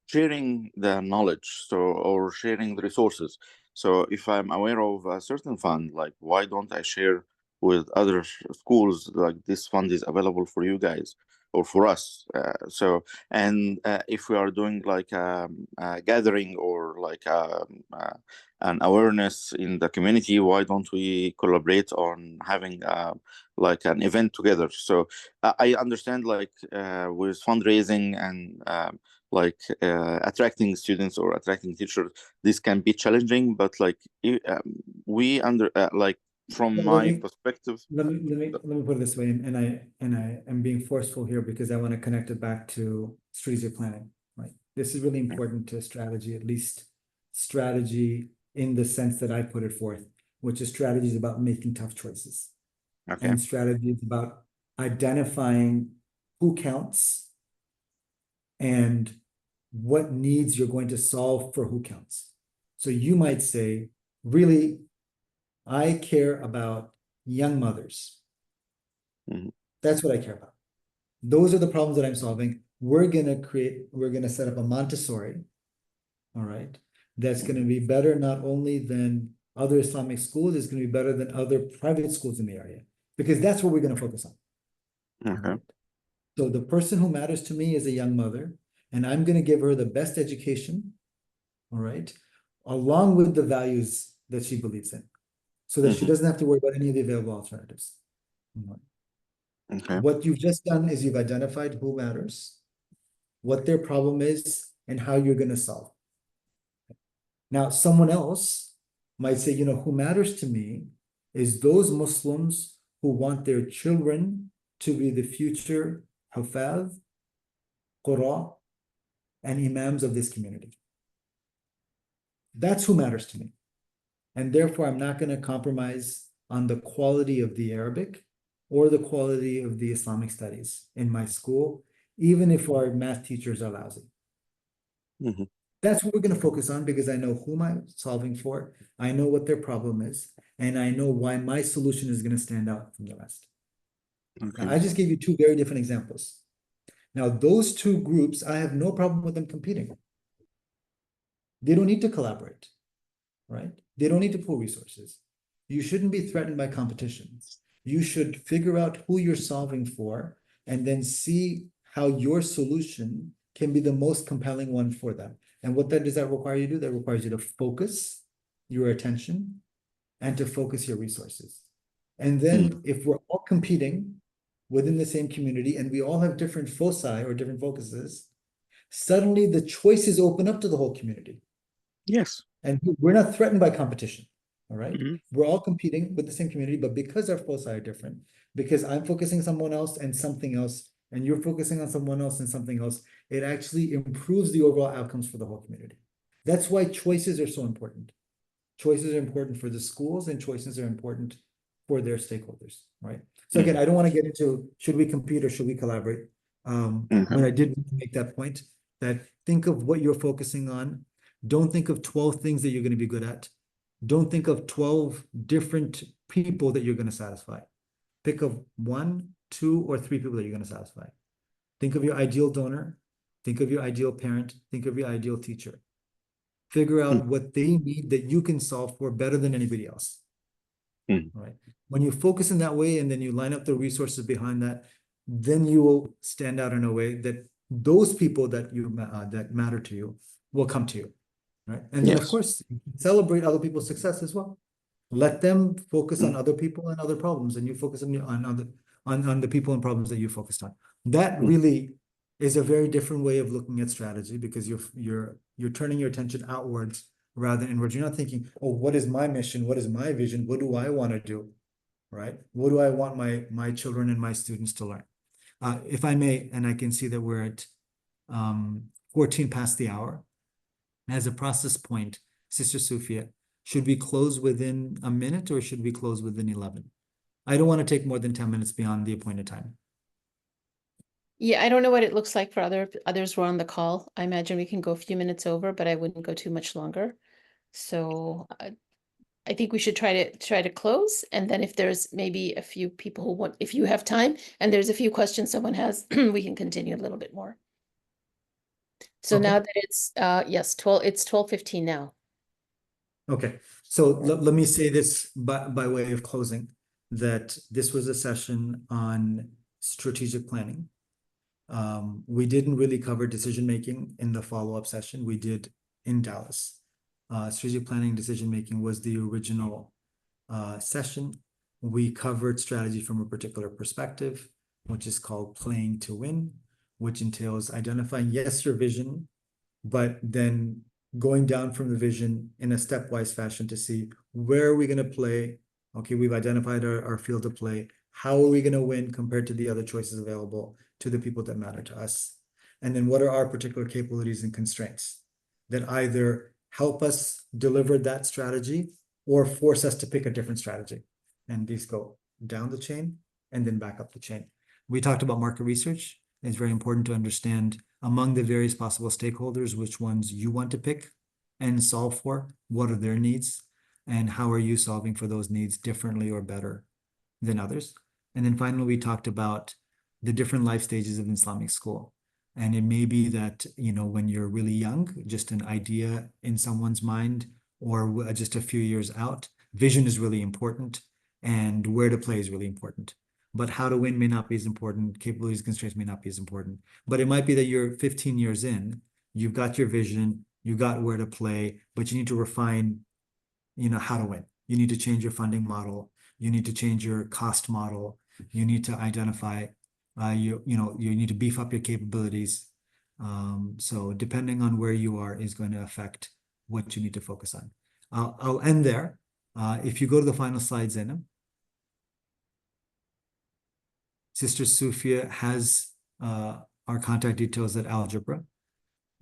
sharing the knowledge, or sharing the resources. So if I'm aware of a certain fund, like why don't I share with other schools, like this fund is available for you guys or for us? And if we are doing like a gathering or like an awareness in the community, why don't we collaborate on having like an event together? So I understand like with fundraising and attracting students or attracting teachers, this can be challenging, but like we like from my perspective. Let me put it this way, and I am being forceful here because I want to connect it back to strategic planning, right? This is really important to strategy, at least strategy in the sense that I put it forth, which is strategies about making tough choices. Okay. And strategy is about identifying who counts and what needs you're going to solve for who counts. So you might say, really, I care about young mothers. That's what I care about. Those are the problems that I'm solving. We're going to set up a Montessori, all right, that's going to be better not only than other Islamic schools, it's going to be better than other private schools in the area, because that's what we're going to focus on. Okay. Right? So the person who matters to me is a young mother, and I'm going to give her the best education, all right, along with the values that she believes in, so that she doesn't have to worry about any of the available alternatives. Okay. What you've just done is you've identified who matters, what their problem is, and how you're going to solve. Now, someone else might say, who matters to me is those Muslims who want their children to be the future Hufaz, Qurra, and Imams of this community. That's who matters to me. And therefore, I'm not going to compromise on the quality of the Arabic or the quality of the Islamic studies in my school, even if our math teachers are lousy. That's what we're going to focus on, because I know whom I'm solving for, I know what their problem is, and I know why my solution is going to stand out from the rest. Now, I just gave you two very different examples. Now, those two groups, I have no problem with them competing. They don't need to collaborate, right? They don't need to pool resources. You shouldn't be threatened by competition. You should figure out who you're solving for and then see how your solution can be the most compelling one for them. And what does that require you to do? That requires you to focus your attention and to focus your resources. And then if we're all competing within the same community and we all have different foci or different focuses, suddenly the choices open up to the whole community. Yes. And we're not threatened by competition. all right? Mhm. We're all competing with the same community, but because our foci are different, because I'm focusing on someone else and something else, and you're focusing on someone else and something else, it actually improves the overall outcomes for the whole community. That's why choices are so important. Choices are important for the schools and choices are important for their stakeholders, right? So again, I don't want to get into should we compete or should we collaborate? But I did make that point that think of what you're focusing on. Don't think of 12 things that you're going to be good at. Don't think of 12 different people that you're going to satisfy. Pick of 1, 2, or 3 people that you're going to satisfy. Think of your ideal donor. Think of your ideal parent. Think of your ideal teacher. Figure out what they need that you can solve for better than anybody else. Right? When you focus in that way and then you line up the resources behind that, then you will stand out in a way that those people that that matter to you will come to you. Right? And then of Yes. course, celebrate other people's success as well. Let them focus on other people and other problems, and you focus on the people and problems that you focused on. That really is a very different way of looking at strategy because you're turning your attention outwards rather than inwards. You're not thinking, oh, what is my mission? What is my vision? What do I want to do? Right? What do I want my children and my students to learn? If I may, and I can see that we're at 14 past the hour. As a process point, Sister Sufia, should we close within a minute or should we close within 11? I don't want to take more than 10 minutes beyond the appointed time. Yeah, I don't know what it looks like for others who are on the call. I imagine we can go a few minutes over, but I wouldn't go too much longer. So I think we should try to close, and then if there's maybe a few people who want, if you have time, and there's a few questions someone has, we can continue a little bit more. So Okay. now that it's yes, 12:15 now. Okay, so let me say this by way of closing, that this was a session on strategic planning. We didn't really cover decision-making in the follow-up session. We did in Dallas. Strategic planning decision-making was the original session. We covered strategy from a particular perspective, which is called playing to win, which entails identifying, yes, your vision, but then going down from the vision in a stepwise fashion to see where are we going to play. Okay, we've identified our field of play. How are we going to win compared to the other choices available to the people that matter to us? And then what are our particular capabilities and constraints that either help us deliver that strategy or force us to pick a different strategy? And these go down the chain and then back up the chain. We talked about market research. It's very important to understand among the various possible stakeholders, which ones you want to pick and solve for, what are their needs, and how are you solving for those needs differently or better than others. And then finally, we talked about the different life stages of Islamic school. And it may be that, you know, when you're really young, just an idea in someone's mind, or just a few years out, vision is really important, and where to play is really important. But how to win may not be as important. Capabilities, constraints may not be as important. But it might be that you're 15 years in, you've got your vision, you got where to play, but you need to refine, you know, how to win. You need to change your funding model. You need to change your cost model. You need to identify, you need to beef up your capabilities. So depending on where you are is going to affect what you need to focus on. I'll end there. If you go to the final slide, Zainab, Sister Sufia has our contact details at Algebra.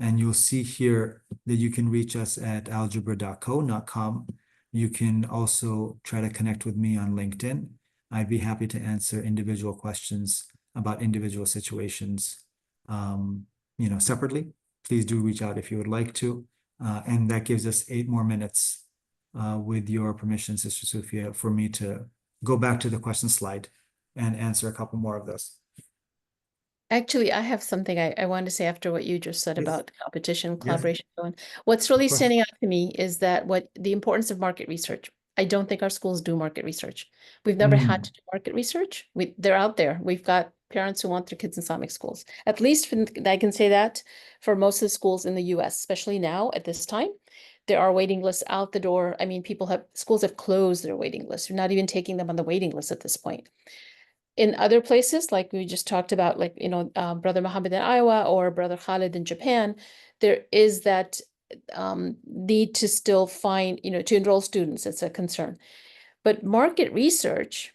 And you'll see here that you can reach us at algebra.co, not com. You can also try to connect with me on LinkedIn. I'd be happy to answer individual questions about individual situations, separately. Please do reach out if you would like to. And that gives us 8 more minutes with your permission, Sister Sufia, for me to go back to the question slide and answer a couple more of those. Actually, I have something I wanted to say after what you just said Yes. about competition, Yes. collaboration. Going. What's really course. standing out to me is that the importance of market research. I don't think our schools do market research. We've never had to do market research. They're out there. We've got parents who want their kids in Islamic schools. At least I can say that for most of the schools in the US, especially now at this time. There are waiting lists out the door. I mean, schools have closed their waiting lists. They're not even taking them on the waiting list at this point. In other places, like we just talked about, like, Brother Muhammad in Iowa or Brother Khalid in Japan, there is that need to still find, to enroll students. It's a concern. But market research,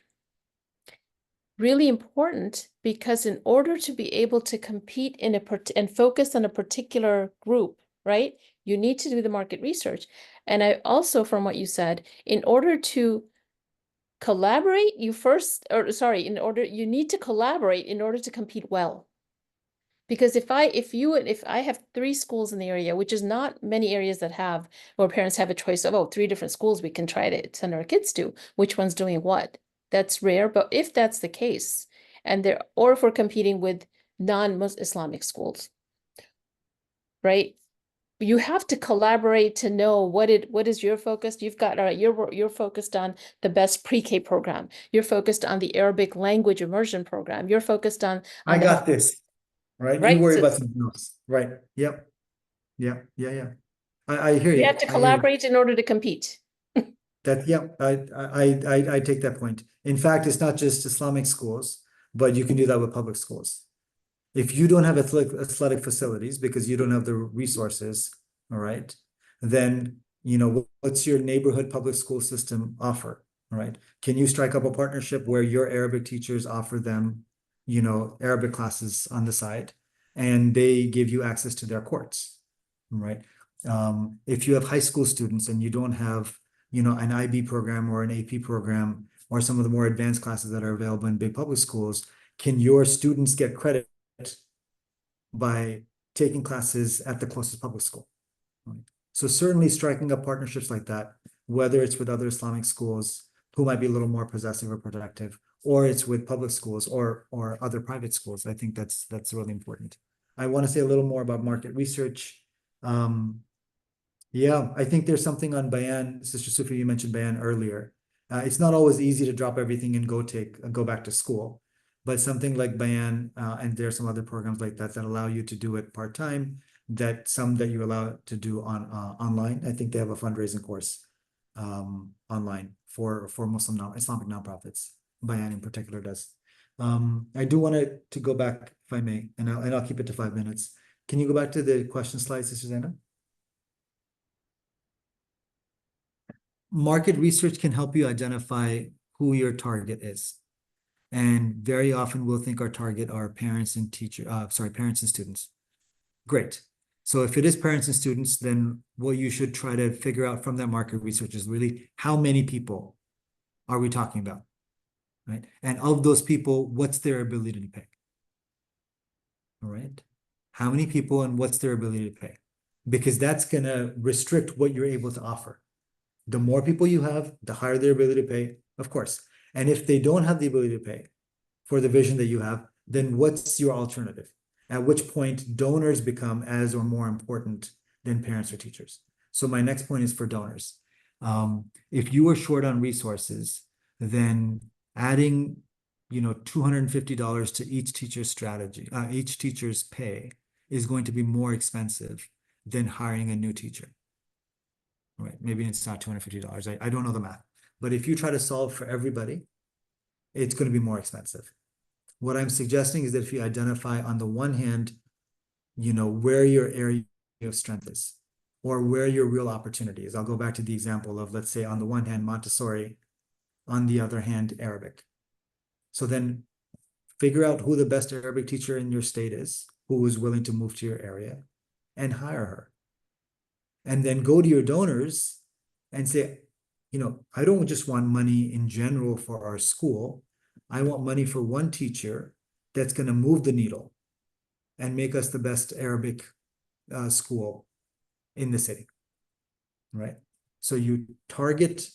really important, because in order to be able to compete and focus on a particular group, right, you need to do the market research. And I also, from what you said, in order to collaborate, you need to collaborate in order to compete well. Because if I have 3 schools in the area, which is not many areas that have, where parents have a choice of, 3 different schools we can try to send our kids to, which one's doing what? That's rare, but if that's the case, or if we're competing with non-Islamic schools, right? You have to collaborate to know what is your focus. You've got, all right, you're focused on the best pre-K program. You're focused on the Arabic language immersion program. You're focused on I got this. Right? You worry about something else. Right. Yep. Yeah. I hear you. You have to collaborate in order to compete. I take that point. In fact, it's not just Islamic schools, but you can do that with public schools. If you don't have athletic facilities because you don't have the resources, all right, then what's your neighborhood public school system offer? All right. Can you strike up a partnership where your Arabic teachers offer them, Arabic classes on the side, and they give you access to their courts, right? If you have high school students and you don't have, an IB program or an AP program or some of the more advanced classes that are available in big public schools, can your students get credit by taking classes at the closest public school? Right? So certainly striking up partnerships like that, whether it's with other Islamic schools who might be a little more possessive or protective, or it's with public schools or other private schools, I think that's really important. I want to say a little more about market research. Yeah, I think there's something on Bayan. Sister Sufi, you mentioned Bayan earlier. It's not always easy to drop everything and go back to school, but something like Bayan, and there are some other programs like that allow you to do it part-time, that you allow to do online. I think they have a fundraising course online for Muslim Islamic nonprofits. Bayan in particular does. I do want to go back, if I may, and I'll keep it to 5 minutes. Can you go back to the question slide, Sister Zainab? Market research can help you identify who your target is. And very often we'll think our target are parents and parents and students. Great. So if it is parents and students, then what you should try to figure out from that market research is really how many people are we talking about, right? And of those people, what's their ability to pay? All right. How many people and what's their ability to pay? Because that's going to restrict what you're able to offer. The more people you have, the higher their ability to pay, of course. And if they don't have the ability to pay for the vision that you have, then what's your alternative? At which point donors become as or more important than parents or teachers. So my next point is for donors. If you are short on resources, then adding, $250 to each teacher's pay is going to be more expensive than hiring a new teacher. Right? Maybe it's not $250. I don't know the math, but if you try to solve for everybody, it's going to be more expensive. What I'm suggesting is that if you identify on the one hand, where your area of strength is, or where your real opportunity is. I'll go back to the example of, let's say, on the one hand, Montessori, on the other hand, Arabic. So then figure out who the best Arabic teacher in your state is, who is willing to move to your area, and hire her. And then go to your donors and say, I don't just want money in general for our school. I want money for one teacher that's going to move the needle and make us the best Arabic school in the city, right? So you target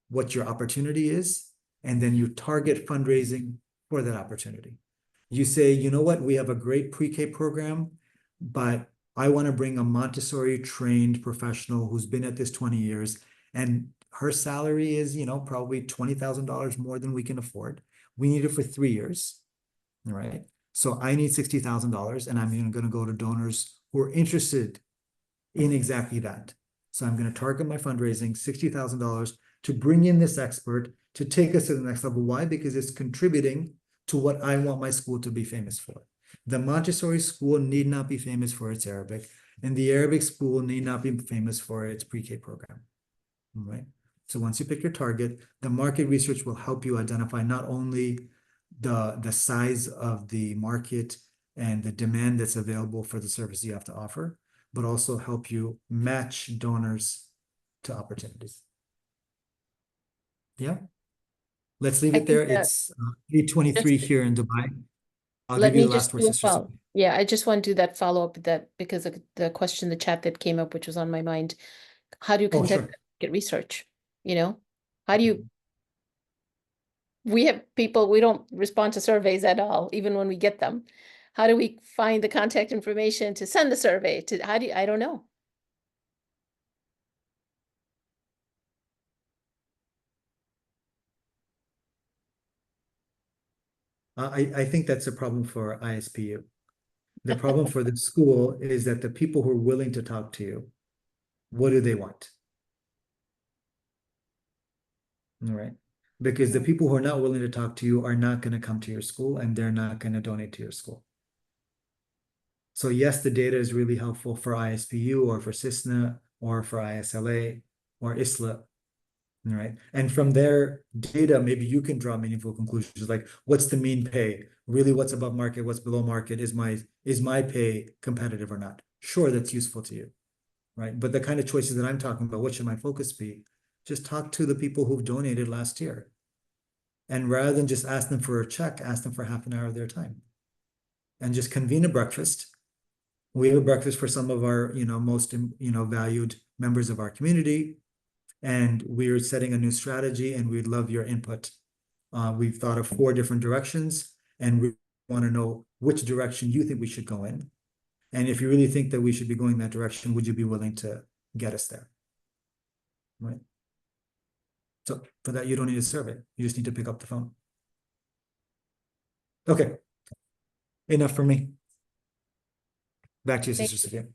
what your opportunity is, and then you target fundraising for that opportunity. You say, you know what, we have a great pre-K program, but I want to bring a Montessori trained professional who's been at this 20 years, and her salary is, probably $20,000 more than we can afford. We need it for 3 years, all right? So I need $60,000, and I'm going to go to donors who are interested in exactly that. So I'm going to target my fundraising, $60,000, to bring in this expert to take us to the next level. Why? Because it's contributing to what I want my school to be famous for. The Montessori school need not be famous for its Arabic. And the Arabic school need not be famous for its pre-K program. All right. So once you pick your target, the market research will help you identify not only the size of the market and the demand that's available for the service you have to offer, but also help you match donors to opportunities. Yeah. Let's leave I it there. think that It's 8:23 just- here in Dubai. I'll Let give you me the just last word, do a Sister follow. Sophie. Yeah, I just want to do that follow-up that because of the question in the chat that came up, which was on my mind. How do you Oh, conduct sure. market research? You know, how do you? We have people, we don't respond to surveys at all, even when we get them. How do we find the contact information to send the survey to, how do you, I don't know. I think that's a problem for ISPU. The problem for the school is that the people who are willing to talk to you, what do they want? All right. Because the people who are not willing to talk to you are not going to come to your school and they're not going to donate to your school. So yes, the data is really helpful for ISPU or for CISNA or for ISLA or ISLA. All right. And from their data, maybe you can draw meaningful conclusions like what's the mean pay? Really, what's above market, what's below market? Is my pay competitive or not? Sure, that's useful to you. Right. But the kind of choices that I'm talking about, what should my focus be? Just talk to the people who've donated last year. And rather than just ask them for a check, ask them for half an hour of their time. And just convene a breakfast. We have a breakfast for some of our, most, valued members of our community. And we're setting a new strategy and we'd love your input. We've thought of 4 different directions and we want to know which direction you think we should go in. And if you really think that we should be going that direction, would you be willing to get us there? Right. So for that, you don't need a survey. You just need to pick up the phone. Okay. Enough for me. Back to you, Sister Sophia.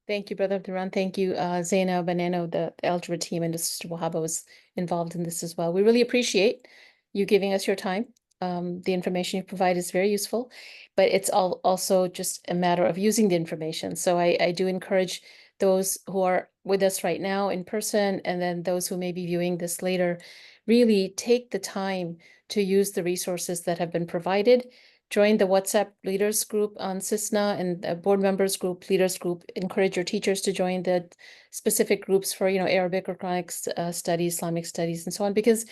Thank you, Brother Abdur-Rahman. Thank you, Zainab and Anno, the Algebra team, and Sister Wahaba was involved in this as well. We really appreciate you giving us your time. The information you provide is very useful, but it's also just a matter of using the information. So I do encourage those who are with us right now in person, and then those who may be viewing this later, really take the time to use the resources that have been provided. Join the WhatsApp leaders group on CISNA and the board members group, leaders group. Encourage your teachers to join the specific groups for, Arabic or Quranic studies, Islamic studies, and so on, because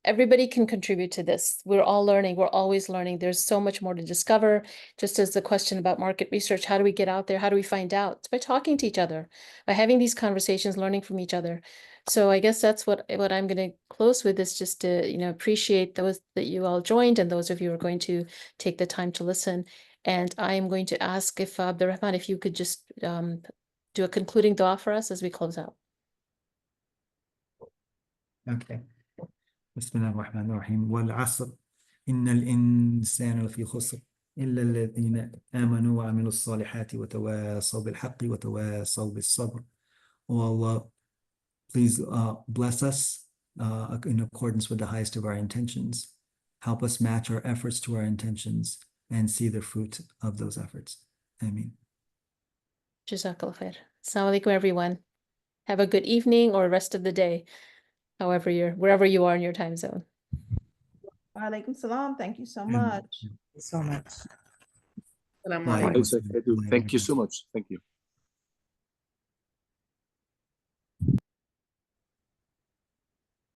everybody can contribute to this. We're all learning. We're always learning. There's so much more to discover. Just as the question about market research, how do we get out there? How do we find out? It's by talking to each other, by having these conversations, learning from each other. So I guess that's what I'm going to close with, is just to, appreciate those that you all joined and those of you who are going to take the time to listen. And I am going to ask if Abdur-Rahman, if you could just do a concluding dua for us as we close out. Okay. بسم الله الرحمن الرحيم والعصر إن الإنسان لفي خسر إلا الذين آمنوا وعملوا الصالحات وتواصوا بالحق وتواصوا بالصبر. Oh Allah, please bless us in accordance with the highest of our intentions. Help us match our efforts to our intentions and see the fruit of those efforts. Ameen. Jazakallah khair. Assalamu alaikum, everyone. Have a good evening or rest of the day, wherever you are in your time zone. Wa alaikum salam. Thank you so much. So much. Thank you so much. Thank you.